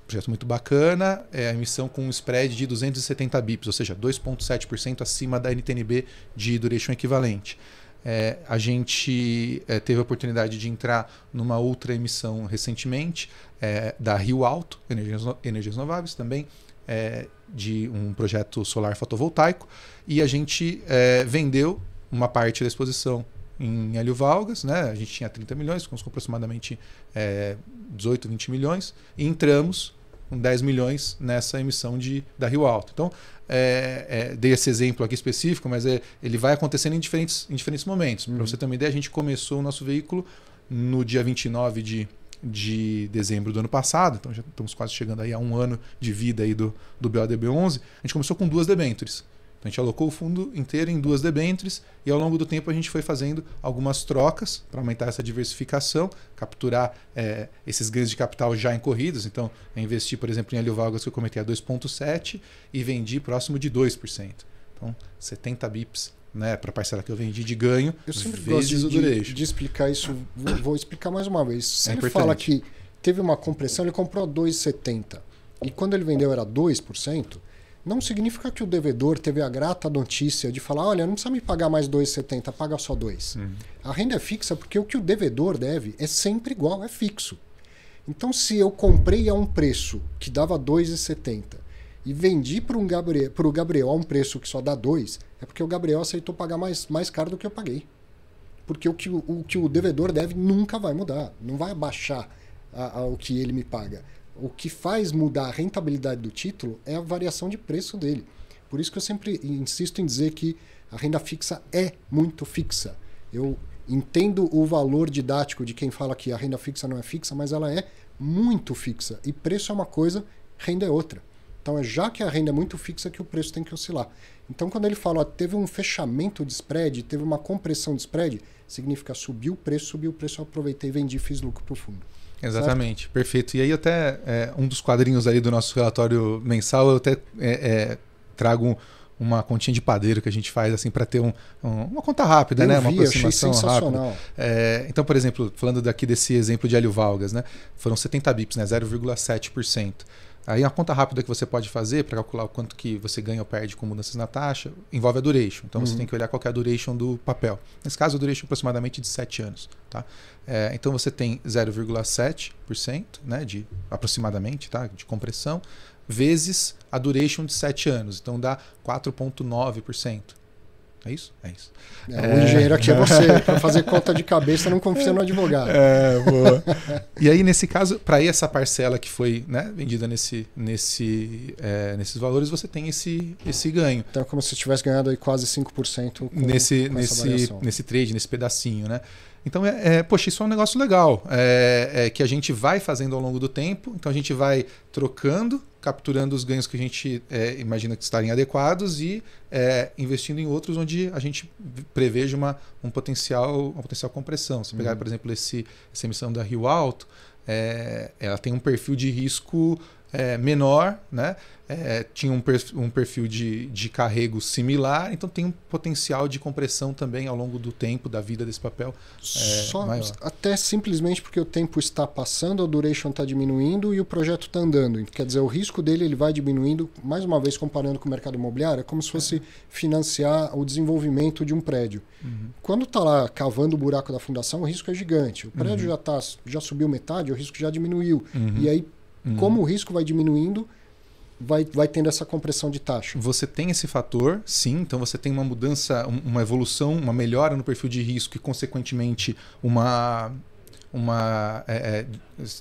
Projeto muito bacana, a emissão com um spread de 270 bips, ou seja, 2,7% acima da NTNB de duration equivalente. A gente teve a oportunidade de entrar numa outra emissão recentemente, da Rio Alto, Energias Renováveis, também de um projeto solar fotovoltaico, e a gente vendeu uma parte da exposição em Hélio Valgas, né? A gente tinha 30 milhões, ficamos com aproximadamente 18, 20 milhões, e entramos com 10 milhões nessa emissão da Rio Alto. Então, dei esse exemplo aqui específico, mas ele vai acontecendo em diferentes momentos. Para você ter uma ideia, a gente começou o nosso veículo no dia 29 de dezembro do ano passado, então já estamos quase chegando aí a um ano de vida aí do BODB11. A gente começou com 2 debêntures. Então, a gente alocou o fundo inteiro em 2 debêntures e ao longo do tempo a gente foi fazendo algumas trocas para aumentar essa diversificação, capturar esses ganhos de capital já incorridos. Então, eu investi, por exemplo, em Hélio Valgas, que eu comentei a 2,7% e vendi próximo de 2%. Então, 70 bips, né, para a parcela que eu vendi de ganho, eu sempre vezes gosto o duration. de explicar isso. Vou explicar mais uma vez. Se ele importante. fala que teve uma compressão, ele comprou a 2,70% e quando ele vendeu era 2%, não significa que o devedor teve a grata notícia de falar, olha, não precisa me pagar mais 2,70, paga só 2. A renda é fixa porque o que o devedor deve é sempre igual, é fixo. Então, se eu comprei a um preço que dava 2,70 e vendi para o Gabriel a um preço que só dá 2, é porque o Gabriel aceitou pagar mais caro do que eu paguei. Porque o que o devedor deve nunca vai mudar, não vai abaixar o que ele me paga. O que faz mudar a rentabilidade do título é a variação de preço dele. Por isso que eu sempre insisto em dizer que a renda fixa é muito fixa. Eu entendo o valor didático de quem fala que a renda fixa não é fixa, mas ela é muito fixa. E preço é uma coisa, renda é outra. Então é já que a renda é muito fixa que o preço tem que oscilar. Então quando ele fala, teve um fechamento de spread, teve uma compressão de spread, significa subiu o preço, eu aproveitei, vendi, fiz lucro para o fundo. Exatamente, certo? Perfeito. E aí até um dos quadrinhos ali do nosso relatório mensal, eu até trago uma continha de padeiro que a gente faz assim para ter uma conta rápida, né? Uma aproximação rápida. Então, por exemplo, falando daqui desse exemplo de Hélio Valgas, né? Foram 70 bips, né? 0,7%. Aí a conta rápida que você pode fazer para calcular o quanto que você ganha ou perde com mudanças na taxa envolve a duration. Então você tem que olhar qual que é a duration do papel. Nesse caso, a duration é aproximadamente de 7 anos. Tá? Então você tem 0,7%, né, aproximadamente, tá, de compressão, vezes a duration de 7 anos. Então dá 4,9%. É isso? É isso. O engenheiro aqui é você. Para fazer conta de cabeça, não confia no advogado. Boa. E aí, nesse caso, para essa parcela que foi, né, vendida nesses valores, você tem esse ganho. Então é como se tivesse ganhado aí quase 5% nesse trade, nesse pedacinho, né? Então, poxa, isso é um negócio legal, que a gente vai fazendo ao longo do tempo, então a gente vai trocando, capturando os ganhos que a gente imagina que estarem adequados e investindo em outros onde a gente preveja uma potencial compressão. Se pegar, por exemplo, essa emissão da Rio Alto, ela tem um perfil de risco menor, né? Tinha um perfil de carrego similar, então tem um potencial de compressão também ao longo do tempo, da vida desse papel maior. Até simplesmente porque o tempo está passando, a duration está diminuindo e o projeto está andando. Quer dizer, o risco dele ele vai diminuindo, mais uma vez comparando com o mercado imobiliário, é como se fosse financiar o desenvolvimento de um prédio. Quando está lá cavando o buraco da fundação, o risco é gigante. O prédio já subiu metade, o risco já diminuiu. E aí, como o risco vai diminuindo, vai tendo essa compressão de taxa. Você tem esse fator, sim. Então você tem uma mudança, uma evolução, uma melhora no perfil de risco e, consequentemente,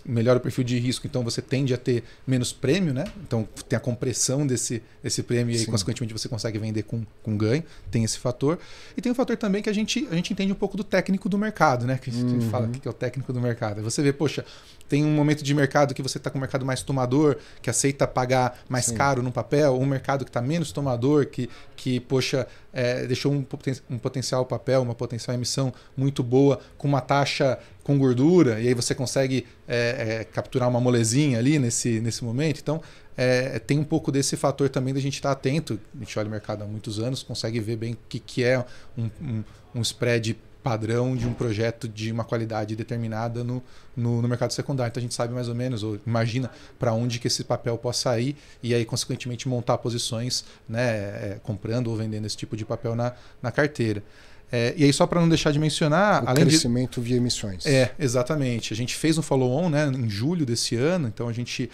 melhora o perfil de risco. Então você tende a ter menos prêmio, né? Então tem a compressão desse prêmio e aí, consequentemente, você consegue vender com ganho. Tem esse fator. E tem um fator também que a gente entende um pouco do técnico do mercado, né? Que a gente fala que é o técnico do mercado. Você vê, poxa, tem um momento de mercado que você está com o mercado mais tomador, que aceita pagar mais caro no papel, um mercado que está menos tomador, que poxa, deixou um potencial papel, uma potencial emissão muito boa, com uma taxa com gordura, e aí você consegue capturar uma molezinha ali nesse momento. Então, tem um pouco desse fator também da gente estar atento. A gente olha o mercado há muitos anos, consegue ver bem o que é um spread padrão de um projeto de uma qualidade determinada no mercado secundário. Então a gente sabe mais ou menos, ou imagina para onde que esse papel possa ir e aí, consequentemente, montar posições, né, comprando ou vendendo esse tipo de papel na carteira. E aí, só para não deixar de mencionar... O crescimento via emissões. Exatamente. A gente fez um follow-on, né, em julho desse ano, então a gente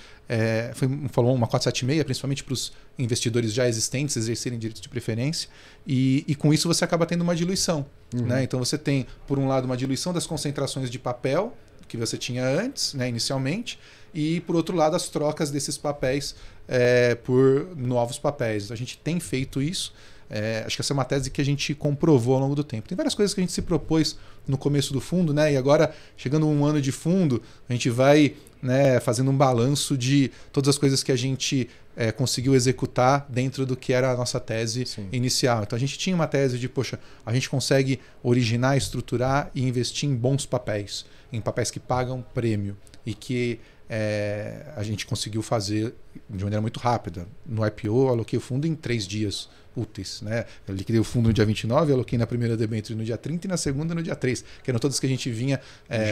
foi um follow-on, uma 476, principalmente para os investidores já existentes exercerem direitos de preferência, e com isso você acaba tendo uma diluição. Né? Então você tem, por um lado, uma diluição das concentrações de papel que você tinha antes, né, inicialmente, e, por outro lado, as trocas desses papéis por novos papéis. Então, a gente tem feito isso. Acho que essa é uma tese que a gente comprovou ao longo do tempo. Tem várias coisas que a gente se propôs no começo do fundo, né? E agora, chegando um ano de fundo, a gente vai, né, fazendo um balanço de todas as coisas que a gente conseguiu executar dentro do que era a nossa tese inicial. Então a gente tinha uma tese de, poxa, a gente consegue originar, estruturar e investir em bons papéis, em papéis que pagam prêmio e que a gente conseguiu fazer de maneira muito rápida. No IPO, eu aloquei o fundo em 3 dias úteis, né? Eu liquidei o fundo no dia 29, aloquei na primeira debênture no dia 30 e na segunda no dia 3, que eram todas que a gente vinha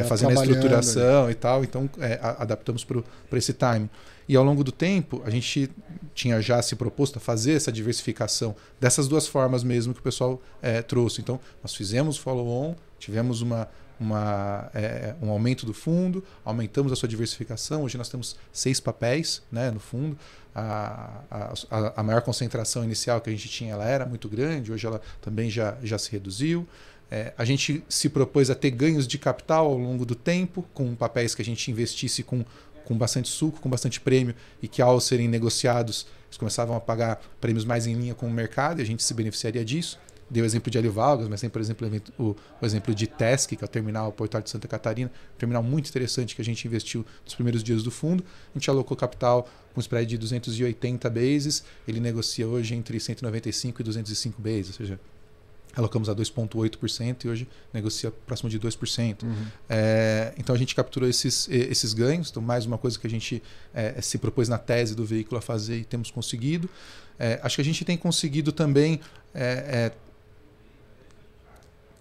fazendo a estruturação e tal, então adaptamos para esse timing. E ao longo do tempo, a gente tinha já se proposto a fazer essa diversificação dessas 2 formas mesmo que o pessoal trouxe. Então, nós fizemos follow-on, tivemos um aumento do fundo, aumentamos a sua diversificação. Hoje nós temos 6 papéis, né, no fundo. A maior concentração inicial que a gente tinha, ela era muito grande, hoje ela também já se reduziu. A gente se propôs a ter ganhos de capital ao longo do tempo, com papéis que a gente investisse com bastante suco, com bastante prêmio, e que ao serem negociados, eles começavam a pagar prêmios mais em linha com o mercado, e a gente se beneficiaria disso. Dei o exemplo de Hélio Valgas, mas tem, por exemplo, o exemplo de TESC, que é o terminal portuário de Santa Catarina, um terminal muito interessante que a gente investiu nos primeiros dias do fundo. A gente alocou capital com spread de 280 bases, ele negocia hoje entre 195 e 205 bases, ou seja, alocamos a 2,8% e hoje negocia próximo de 2%. Então a gente capturou esses ganhos. Então, mais uma coisa que a gente se propôs na tese do veículo a fazer e temos conseguido. Acho que a gente tem conseguido também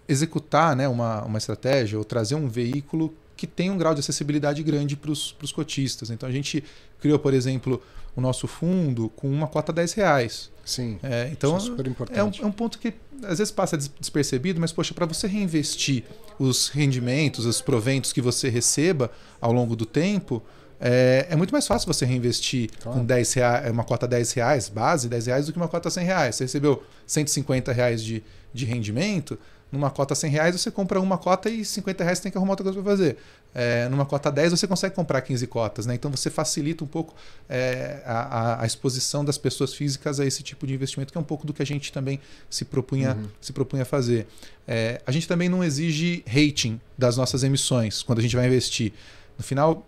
executar, né, uma estratégia ou trazer um veículo que tem um grau de acessibilidade grande para os cotistas. Então a gente criou, por exemplo, o nosso fundo com uma cota R$10. Sim, então isso é super importante. É um ponto que às vezes passa despercebido, mas poxa, para você reinvestir os rendimentos, os proventos que você receba ao longo do tempo, é muito mais fácil você reinvestir com R$10, uma cota R$10, base R$10, do que uma cota R$100. Você recebeu R$150 de rendimento, numa cota R$100 você compra uma cota e R$50 você tem que arrumar outra coisa para fazer. Numa cota 10 você consegue comprar 15 cotas, né? Então você facilita um pouco a exposição das pessoas físicas a esse tipo de investimento, que é um pouco do que a gente também se propunha a fazer. A gente também não exige rating das nossas emissões quando a gente vai investir. No final,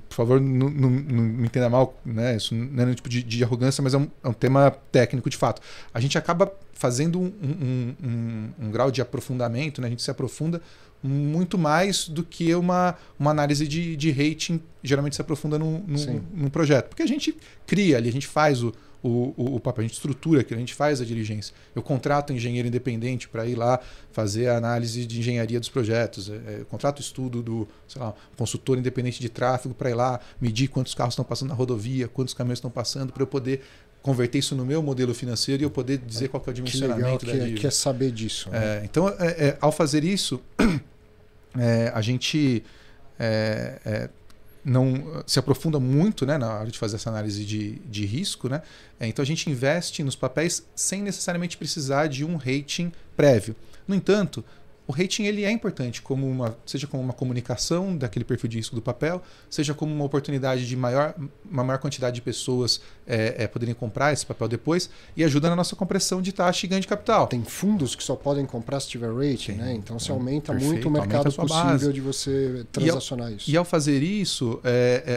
por favor, não me entenda mal, né? Isso não é um tipo de arrogância, mas é um tema técnico de fato. A gente acaba fazendo um grau de aprofundamento, né? A gente se aprofunda muito mais do que uma análise de rating geralmente se aprofunda num projeto. Porque a gente cria ali, a gente faz o papel, a gente estrutura aquilo, a gente faz a diligência. Eu contrato um engenheiro independente para ir lá fazer a análise de engenharia dos projetos. Eu contrato o estudo do, sei lá, um consultor independente de tráfego para ir lá medir quantos carros estão passando na rodovia, quantos caminhões estão passando, para eu poder converter isso no meu modelo financeiro e eu poder dizer qual que é o dimensionamento da dívida. Que é saber disso. Né? Então, ao fazer isso, a gente não se aprofunda muito, né, na hora de fazer essa análise de risco, né? Então a gente investe nos papéis sem necessariamente precisar de um rating prévio. No entanto, o rating ele é importante, seja como uma comunicação daquele perfil de risco do papel, seja como uma oportunidade de uma maior quantidade de pessoas poderem comprar esse papel depois, e ajuda na nossa compressão de taxa e ganho de capital. Tem fundos que só podem comprar se tiver rating, né? Então você aumenta muito o aumenta mercado possível de você transacionar isso. E ao fazer isso,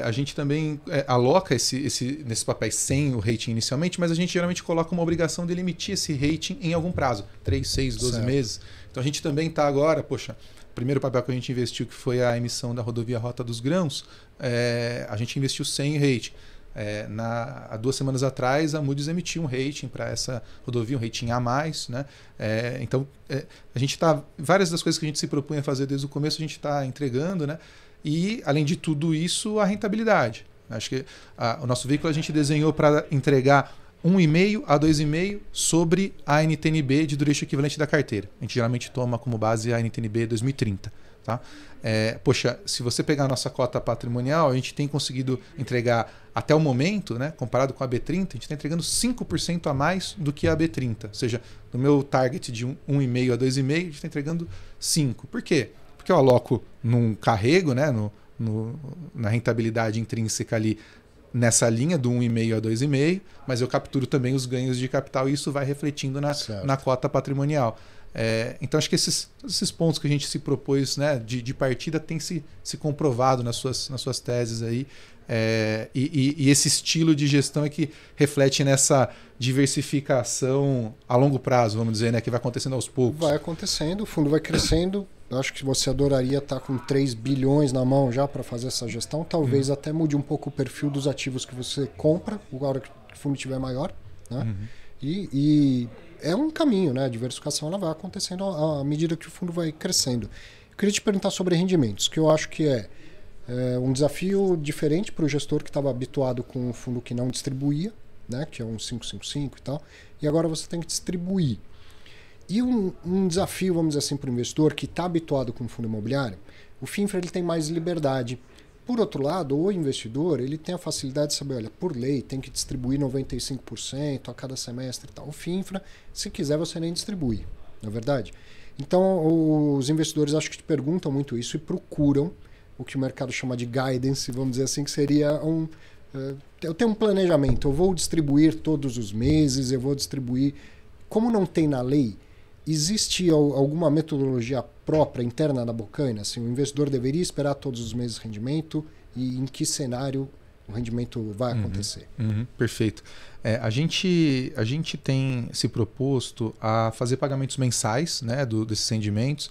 a gente também aloca nesses papéis sem o rating inicialmente, mas a gente geralmente coloca uma obrigação de emitir esse rating em algum prazo, 3, 6, 12 meses. Então a gente também está agora, o primeiro papel que a gente investiu, que foi a emissão da rodovia Rota dos Grãos, a gente investiu sem rating. Há 2 semanas atrás, a Moody's emitiu um rating para essa rodovia, um rating A+, né? Então a gente várias das coisas que a gente se propunha a fazer desde o começo, a gente está entregando, né? E, além de tudo isso, a rentabilidade. Acho que o nosso veículo a gente desenhou para entregar 1,5 a 2,5 sobre a NTNB de duration equivalente da carteira. A gente geralmente toma como base a NTNB 2030. Tá? Se você pegar a nossa cota patrimonial, a gente tem conseguido entregar até o momento, né, comparado com a B30, a gente está entregando 5% a mais do que a B30. Ou seja, no meu target de 1,5 a 2,5, a gente está entregando 5%. Por quê? Porque eu aloco num carrego, né, na rentabilidade intrínseca ali, nessa linha do 1,5 a 2,5, mas eu capturo também os ganhos de capital e isso vai refletindo na cota patrimonial. Então acho que esses pontos que a gente se propôs, né, de partida tem se comprovado nas suas teses aí. E esse estilo de gestão é que reflete nessa diversificação a longo prazo, vamos dizer, né, que vai acontecendo aos poucos. Vai acontecendo, o fundo vai crescendo, eu acho que você adoraria estar com 3 bilhões na mão já para fazer essa gestão. Talvez até mude um pouco o perfil dos ativos que você compra, agora que o fundo estiver maior. Né? E é um caminho, né? A diversificação ela vai acontecendo à medida que o fundo vai crescendo. Eu queria te perguntar sobre rendimentos, que eu acho que é um desafio diferente para o gestor que estava habituado com um fundo que não distribuía, né? Que é um 555 e tal, e agora você tem que distribuir. E um desafio, vamos dizer assim, para o investidor que está habituado com o fundo imobiliário, o FINFRA ele tem mais liberdade. Por outro lado, o investidor ele tem a facilidade de saber, olha, por lei tem que distribuir 95% a cada semestre e tal. O FINFRA, se quiser, você nem distribui, não é verdade? Então, os investidores acho que te perguntam muito isso e procuram o que o mercado chama de guidance, vamos dizer assim, que seria eu tenho um planejamento, eu vou distribuir todos os meses, eu vou distribuir. Como não tem na lei, existe alguma metodologia própria, interna da Bocaina? Assim, o investidor deveria esperar todos os meses rendimento e em que cenário o rendimento vai acontecer? Perfeito. A gente tem se proposto a fazer pagamentos mensais, né, desses rendimentos.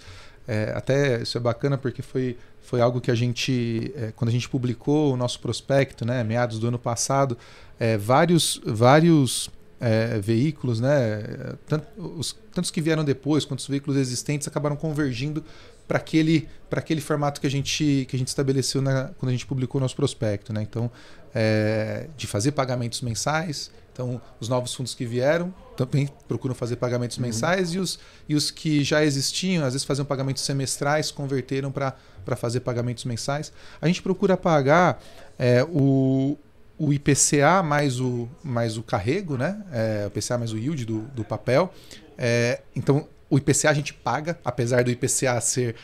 Até isso é bacana porque foi algo que a gente, quando a gente publicou o nosso prospecto, né, meados do ano passado, vários veículos, né, tantos que vieram depois quanto os veículos existentes acabaram convergindo para aquele formato que a gente estabeleceu quando a gente publicou o nosso prospecto, né? Então, de fazer pagamentos mensais. Então, os novos fundos que vieram também procuram fazer pagamentos mensais e os que já existiam, às vezes faziam pagamentos semestrais, converteram para fazer pagamentos mensais. A gente procura pagar o IPCA mais o carrego, né? O IPCA mais o yield do papel. Então, o IPCA a gente paga, apesar do IPCA ser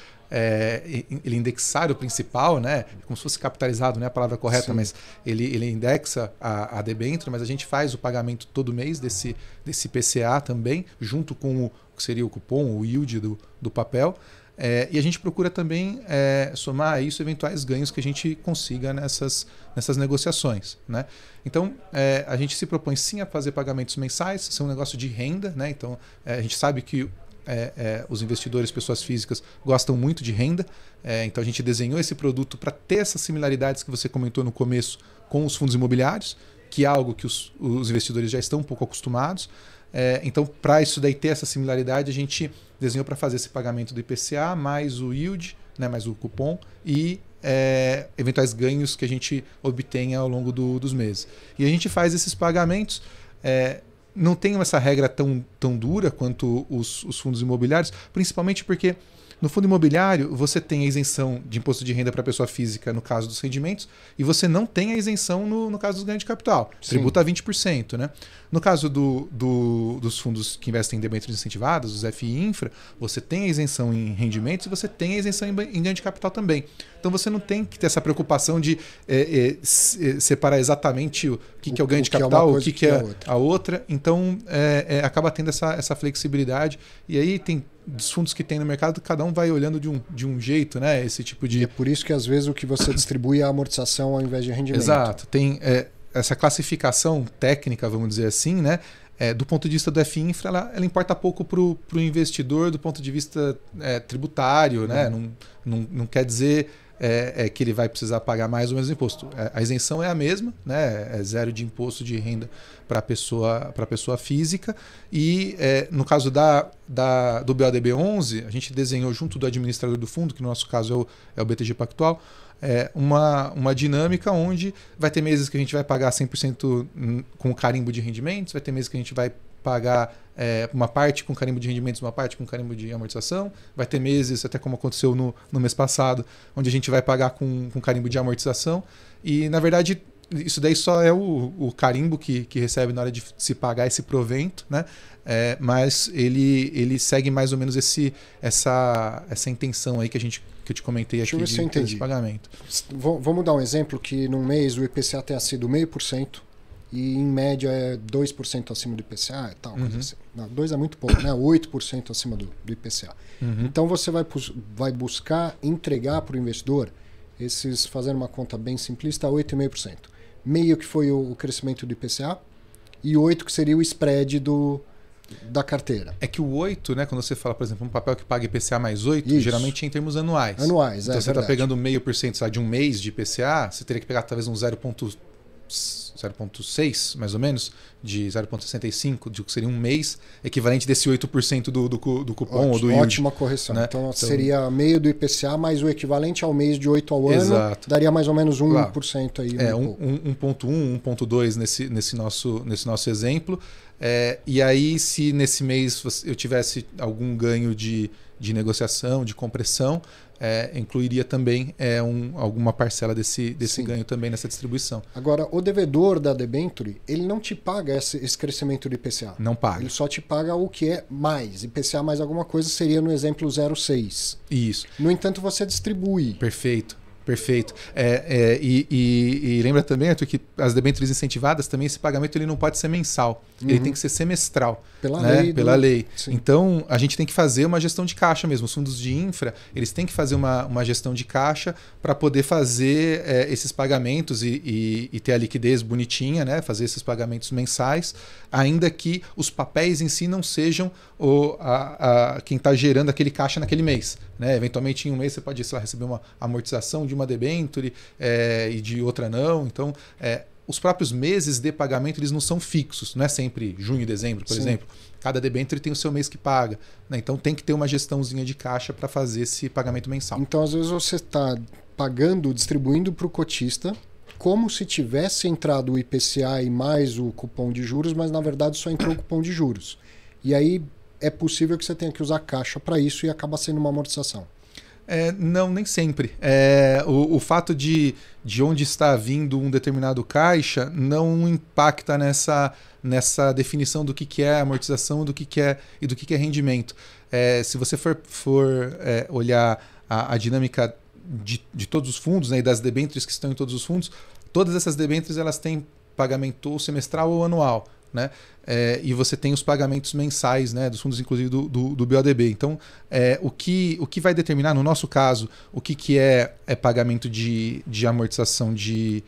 ele indexar o principal, né? Como se fosse capitalizado, não é a palavra correta, sim, mas ele indexa a debênture, mas a gente faz o pagamento todo mês desse IPCA também, junto com o que seria o cupom, o yield do papel. E a gente procura também somar a isso eventuais ganhos que a gente consiga nessas negociações, né? Então, a gente se propõe sim a fazer pagamentos mensais, ser um negócio de renda, né? Então, a gente sabe que os investidores, pessoas físicas, gostam muito de renda. Então, a gente desenhou esse produto para ter essas similaridades que você comentou no começo com os fundos imobiliários, que é algo que os investidores já estão um pouco acostumados. Então, para isso daí ter essa similaridade, a gente desenhou para fazer esse pagamento do IPCA, mais o yield, né, mais o cupom e eventuais ganhos que a gente obtenha ao longo dos meses. E a gente faz esses pagamentos. Não tem essa regra tão dura quanto os fundos imobiliários, principalmente porque no fundo imobiliário você tem a isenção de imposto de renda para a pessoa física no caso dos rendimentos e você não tem a isenção no caso dos ganhos de capital. Sim. Tributa a 20%. Né? No caso dos fundos que investem em debêntures incentivadas, os FI Infra, você tem a isenção em rendimentos e você tem a isenção em ganho de capital também. Então você não tem que ter essa preocupação de separar exatamente o que é o ganho de capital, o que é a outra. Então acaba tendo essa flexibilidade. E aí tem dos fundos que tem no mercado, cada um vai olhando de um jeito, né? Esse tipo de... E é por isso que às vezes o que você distribui é a amortização ao invés de rendimento. Exato. Tem essa classificação técnica, vamos dizer assim, né? Do ponto de vista do FI-Infra, ela importa pouco para o investidor do ponto de vista tributário, né? Não quer dizer que ele vai precisar pagar mais ou menos imposto. A isenção é a mesma, né? É zero de imposto de renda para a pessoa física. E no caso do BODB 11, a gente desenhou junto do administrador do fundo, que no nosso caso é o BTG Pactual, uma dinâmica onde vai ter meses que a gente vai pagar 100% com carimbo de rendimentos, vai ter meses que a gente vai pagar uma parte com carimbo de rendimentos, uma parte com carimbo de amortização, vai ter meses, até como aconteceu no mês passado, onde a gente vai pagar com carimbo de amortização e, na verdade, isso daí só é o carimbo que recebe na hora de se pagar esse provento, né? Mas ele segue mais ou menos essa intenção aí que eu te comentei aqui de pagamento. Vamos dar um exemplo que num mês o IPCA tenha sido 0,5% e em média é 2% acima do IPCA e tal. Coisa assim. Não, 2% é muito pouco, né? 8% acima do IPCA. Então você vai buscar entregar para o investidor fazendo uma conta bem simplista, 8,5%. Meio que foi o crescimento do IPCA e 8% que seria o spread do da carteira. É que o 8, né, quando você fala, por exemplo, um papel que paga IPCA mais 8, Isso. geralmente é em termos anuais. Anuais, então você está verdade. pegando 0,5% de um mês de IPCA, você teria que pegar talvez um 0,6, mais ou menos, de 0,65, de que seria um mês, equivalente desse 8% do cupom ou do yield. Ótima correção. Né? Então seria meio do IPCA, mais o equivalente ao mês de 8 ao ano, Exato. daria mais ou menos 1% Claro. aí. 1,1, 1,2 nesse nosso exemplo. E aí, se nesse mês eu tivesse algum ganho de negociação, de compressão, incluiria também alguma parcela desse ganho também nessa distribuição. Agora, o devedor da debenture, ele não te paga esse crescimento do IPCA. Não paga. Ele só te paga o que é mais. IPCA mais alguma coisa seria no exemplo 0,6. Isso. No entanto, você distribui. Perfeito. E lembra também, Arthur, que as debêntures incentivadas também, esse pagamento ele não pode ser mensal. Ele tem que ser semestral. Pela lei. Sim. Então, a gente tem que fazer uma gestão de caixa mesmo. Os fundos de infra, eles têm que fazer uma gestão de caixa para poder fazer esses pagamentos e ter a liquidez bonitinha, né? Fazer esses pagamentos mensais, ainda que os papéis em si não sejam quem está gerando aquele caixa naquele mês. Né? Eventualmente, em um mês, você pode, sei lá, receber uma amortização de uma debenture e de outra não. Então, os próprios meses de pagamento eles não são fixos, não é sempre junho e dezembro, por exemplo. Cada debenture tem o seu mês que paga. Né? Então tem que ter uma gestãozinha de caixa para fazer esse pagamento mensal. Então, às vezes, você está pagando, distribuindo para o cotista, como se tivesse entrado o IPCA e mais o cupom de juros, mas na verdade só entrou o cupom de juros. E aí é possível que você tenha que usar caixa para isso e acaba sendo uma amortização. Não, nem sempre. O fato de onde está vindo um determinado caixa não impacta nessa definição do que é amortização e do que é rendimento. Se você for olhar a dinâmica de todos os fundos, né, e das debêntures que estão em todos os fundos, todas essas debêntures elas têm pagamento ou semestral ou anual. Né? E você tem os pagamentos mensais, né, dos fundos, inclusive do BODB. Então, o que vai determinar, no nosso caso, o que é pagamento de amortização de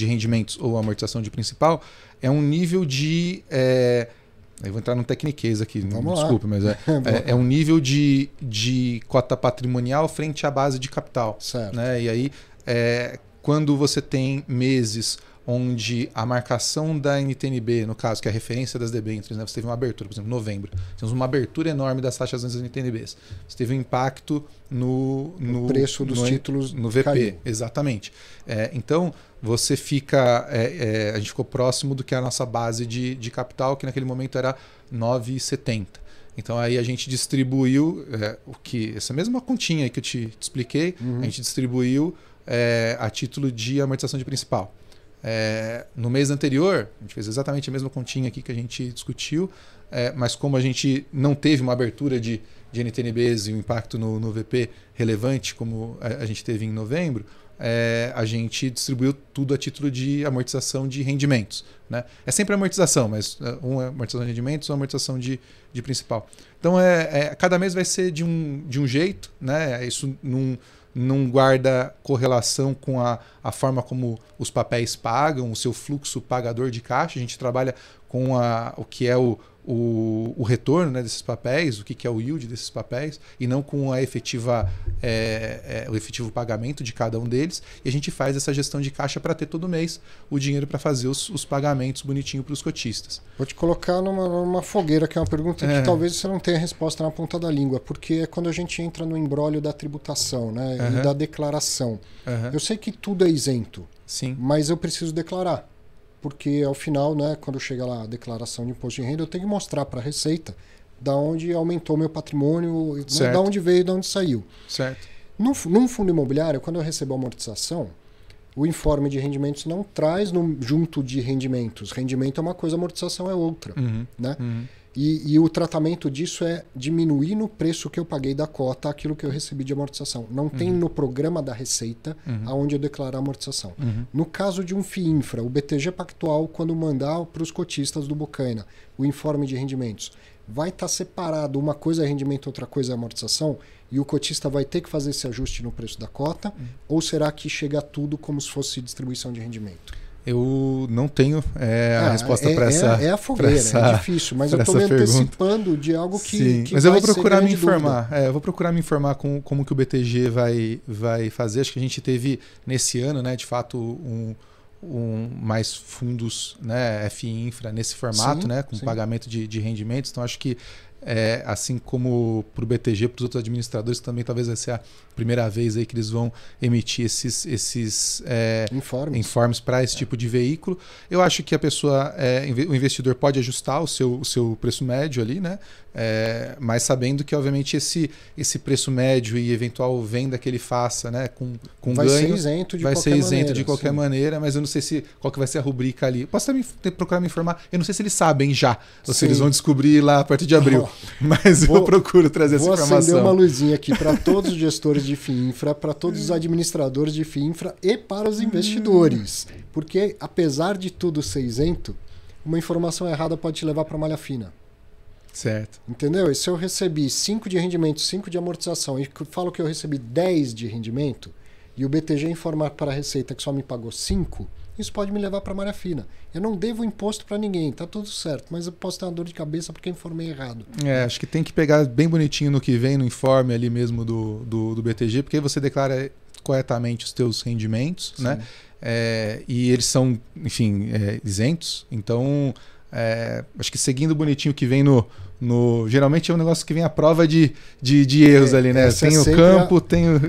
rendimentos ou amortização de principal é um nível de... eu vou entrar no tecniquez aqui, desculpa, mas é um nível de cota patrimonial frente à base de capital. Certo. Né? E aí, quando você tem meses onde a marcação da NTNB, no caso, que é a referência das debêntures, né? Você teve uma abertura, por exemplo, em novembro. Temos uma abertura enorme das taxas das NTNBs. Você teve um impacto no preço dos títulos no VP. caiu. Exatamente. Então, você fica... a gente ficou próximo do que é a nossa base de capital, que naquele momento era 9,70. Então, aí a gente distribuiu essa mesma continha aí que eu te expliquei, a gente distribuiu a título de amortização de principal. No mês anterior, a gente fez exatamente a mesma continha aqui que a gente discutiu, mas como a gente não teve uma abertura de NTNBs e um impacto no VP relevante como a gente teve em novembro, a gente distribuiu tudo a título de amortização de rendimentos. Né? É sempre amortização, mas um é amortização de rendimentos ou amortização de principal. Então, cada mês vai ser de um jeito, né? Isso não guarda correlação com a forma como os papéis pagam, o seu fluxo pagador de caixa. A gente trabalha com o que é o retorno, né, desses papéis, o que é o yield desses papéis, e não com a efetivo pagamento de cada um deles. E a gente faz essa gestão de caixa para ter todo mês o dinheiro para fazer os pagamentos bonitinho para os cotistas. Vou te colocar numa fogueira, que é uma pergunta que talvez você não tenha resposta na ponta da língua, porque é quando a gente entra no imbróglio da tributação, né, e da declaração. Eu sei que tudo é isento, sim, mas eu preciso declarar. Porque ao final, né, quando chega lá a declaração de imposto de renda, eu tenho que mostrar para a Receita da onde aumentou meu patrimônio, né, da onde veio e da onde saiu. Certo. Num fundo imobiliário, quando eu recebo a amortização, o informe de rendimentos não traz junto de rendimentos. Rendimento é uma coisa, amortização é outra. Né? E o tratamento disso é diminuir no preço que eu paguei da cota aquilo que eu recebi de amortização. Não tem no programa da Receita aonde eu declaro a amortização. No caso de um FIINFRA, o BTG Pactual, quando mandar para os cotistas do Bocaina o informe de rendimentos, vai estar separado, uma coisa é rendimento, outra coisa é amortização, e o cotista vai ter que fazer esse ajuste no preço da cota, ou será que chega tudo como se fosse distribuição de rendimento? Eu não tenho a resposta para essa. É a fogueira, é difícil, mas eu estou me antecipando de algo que mas eu vou vai procurar ser me grande informar. Eu vou procurar me informar com como que o BTG vai fazer. Acho que a gente teve nesse ano, né, de fato, mais fundos, né, FI Infra nesse formato, né, com pagamento de rendimentos. Então acho que assim como para o BTG, para os outros administradores, também talvez vai ser a primeira vez aí que eles vão emitir esses informes para esse tipo de veículo. Eu acho que a pessoa, o investidor pode ajustar o seu preço médio ali, né? Mas sabendo que obviamente esse preço médio e eventual venda que ele faça, né, com vai ganho, vai ser isento de qualquer maneira, mas eu não sei qual que vai ser a rubrica ali. Posso também procurar me informar. Eu não sei se eles sabem já, ou se eles vão descobrir lá a partir de abril. Mas eu procuro trazer essa informação. Vou acender uma luzinha aqui para todos os gestores de FI Infra, para todos os administradores de FI Infra e para os investidores. Porque, apesar de tudo ser isento, uma informação errada pode te levar para malha fina. Certo. Entendeu? E se eu recebi 5 de rendimento, 5 de amortização e falo que eu recebi 10 de rendimento e o BTG informar para a Receita que só me pagou 5, isso pode me levar para malha fina. Eu não devo imposto para ninguém, tá tudo certo, mas eu posso ter uma dor de cabeça porque informei errado. Acho que tem que pegar bem bonitinho no que vem, no informe ali mesmo do BTG, porque aí você declara corretamente os teus rendimentos, né? E eles são, enfim, isentos. Então, acho que seguindo bonitinho o que vem geralmente é um negócio que vem à prova de erros ali, né? Tem o campo, tem o...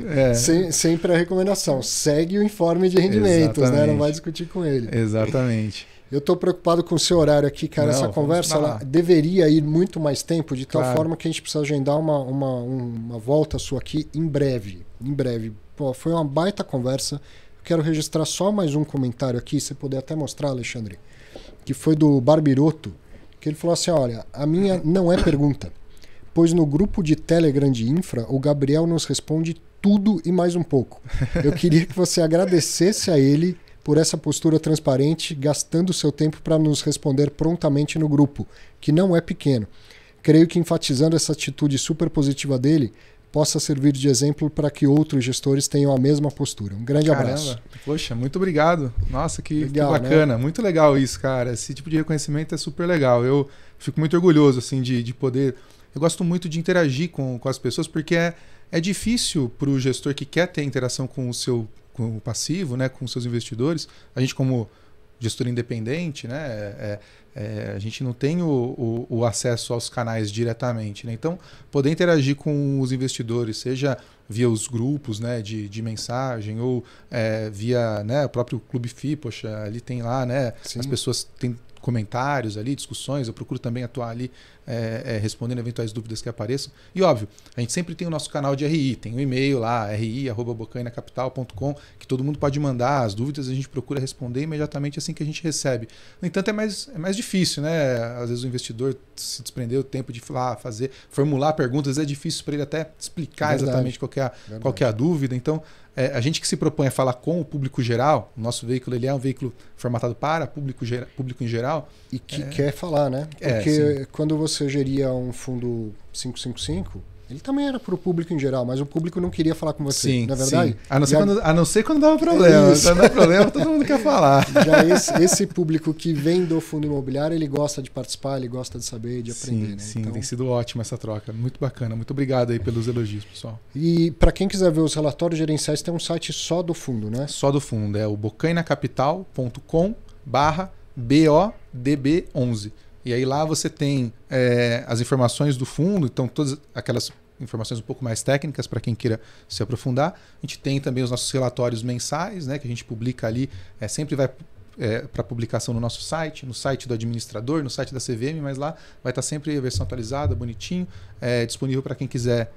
Sempre a recomendação. Segue o informe de rendimentos, né? Não vai discutir com ele. Exatamente. Eu estou preocupado com o seu horário aqui, cara. Essa conversa ela deveria ir muito mais tempo, de tal forma que a gente precisa agendar uma volta sua aqui em breve. Em breve. Pô, foi uma baita conversa. Eu quero registrar só mais um comentário aqui, se puder até mostrar, Alexandre, que foi do Barbiroto, que ele falou assim, olha, a minha não é pergunta, pois no grupo de Telegram de Infra, o Gabriel nos responde tudo e mais um pouco. Eu queria que você agradecesse a ele por essa postura transparente, gastando seu tempo para nos responder prontamente no grupo, que não é pequeno. Creio que enfatizando essa atitude super positiva dele, possa servir de exemplo para que outros gestores tenham a mesma postura. Um grande abraço. Poxa, muito obrigado. Nossa, que bacana. Né? Muito legal isso, cara. Esse tipo de reconhecimento é super legal. Eu fico muito orgulhoso assim, de poder... Eu gosto muito de interagir com as pessoas, porque é difícil para o gestor que quer ter interação com o passivo, né, com os seus investidores. A gente, como gestor independente, né, a gente não tem o acesso aos canais diretamente, né? Então, poder interagir com os investidores, seja via os grupos, né, de mensagem ou via, né, o próprio Clube FI, poxa, ali tem lá, né, as pessoas têm comentários ali, discussões, eu procuro também atuar ali respondendo eventuais dúvidas que apareçam. E óbvio, a gente sempre tem o nosso canal de RI, tem um e-mail lá, ri@bocainacapital.com, que todo mundo pode mandar as dúvidas, a gente procura responder imediatamente assim que a gente recebe. No entanto, é mais difícil, né? Às vezes o investidor se desprendeu o tempo de formular perguntas, é difícil para ele até explicar exatamente qual que é a dúvida. Então, a gente que se propõe a falar com o público geral, o nosso veículo ele é um veículo formatado para público em geral. E que quer falar, né? Porque quando você geria um fundo 555, ele também era para o público em geral, mas o público não queria falar com você, não é verdade? Sim. A não ser quando dava problema. Quando dá problema, todo mundo quer falar. Já esse público que vem do fundo imobiliário, ele gosta de participar, ele gosta de saber, de aprender. Sim, então... tem sido ótima essa troca. Muito bacana. Muito obrigado aí pelos elogios, pessoal. E para quem quiser ver os relatórios gerenciais, tem um site só do fundo, né? Só do fundo. É o bocainacapital.com/BODB11. E aí lá você tem as informações do fundo, então todas aquelas informações um pouco mais técnicas para quem queira se aprofundar. A gente tem também os nossos relatórios mensais, né, que a gente publica ali, sempre vai para publicação no nosso site, no site do administrador, no site da CVM, mas lá vai estar sempre a versão atualizada, bonitinho, disponível para quem quiser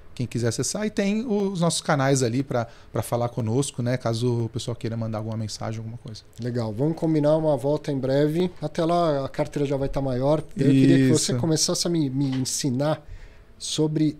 acessar. E tem os nossos canais ali para falar conosco, né, caso o pessoal queira mandar alguma mensagem, alguma coisa. Legal, vamos combinar uma volta em breve. Até lá a carteira já vai estar maior. Eu queria que você começasse a me ensinar sobre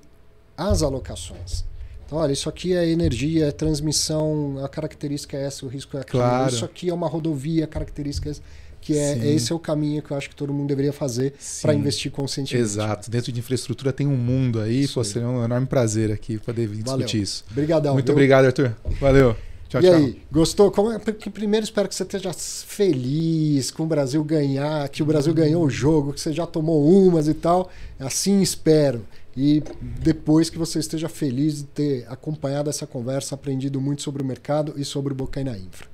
as alocações. Então, olha, isso aqui é energia, é transmissão, a característica é essa, o risco é aquilo. Claro. Isso aqui é uma rodovia, a característica é essa, que esse é o caminho que eu acho que todo mundo deveria fazer para investir conscientemente. Exato. Dentro de infraestrutura tem um mundo aí. Seria um enorme prazer aqui poder discutir isso. Obrigadão. Muito obrigado, Arthur. Valeu. Tchau, e tchau. aí, gostou? Porque primeiro espero que você esteja feliz com o Brasil ganhar, que o Brasil ganhou o jogo, que você já tomou umas e tal. Assim espero. E depois que você esteja feliz de ter acompanhado essa conversa, aprendido muito sobre o mercado e sobre o Bocaina Infra.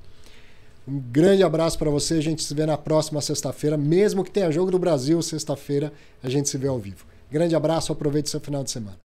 Um grande abraço para você, a gente se vê na próxima sexta-feira, mesmo que tenha jogo do Brasil, sexta-feira a gente se vê ao vivo. Grande abraço, aproveite seu final de semana.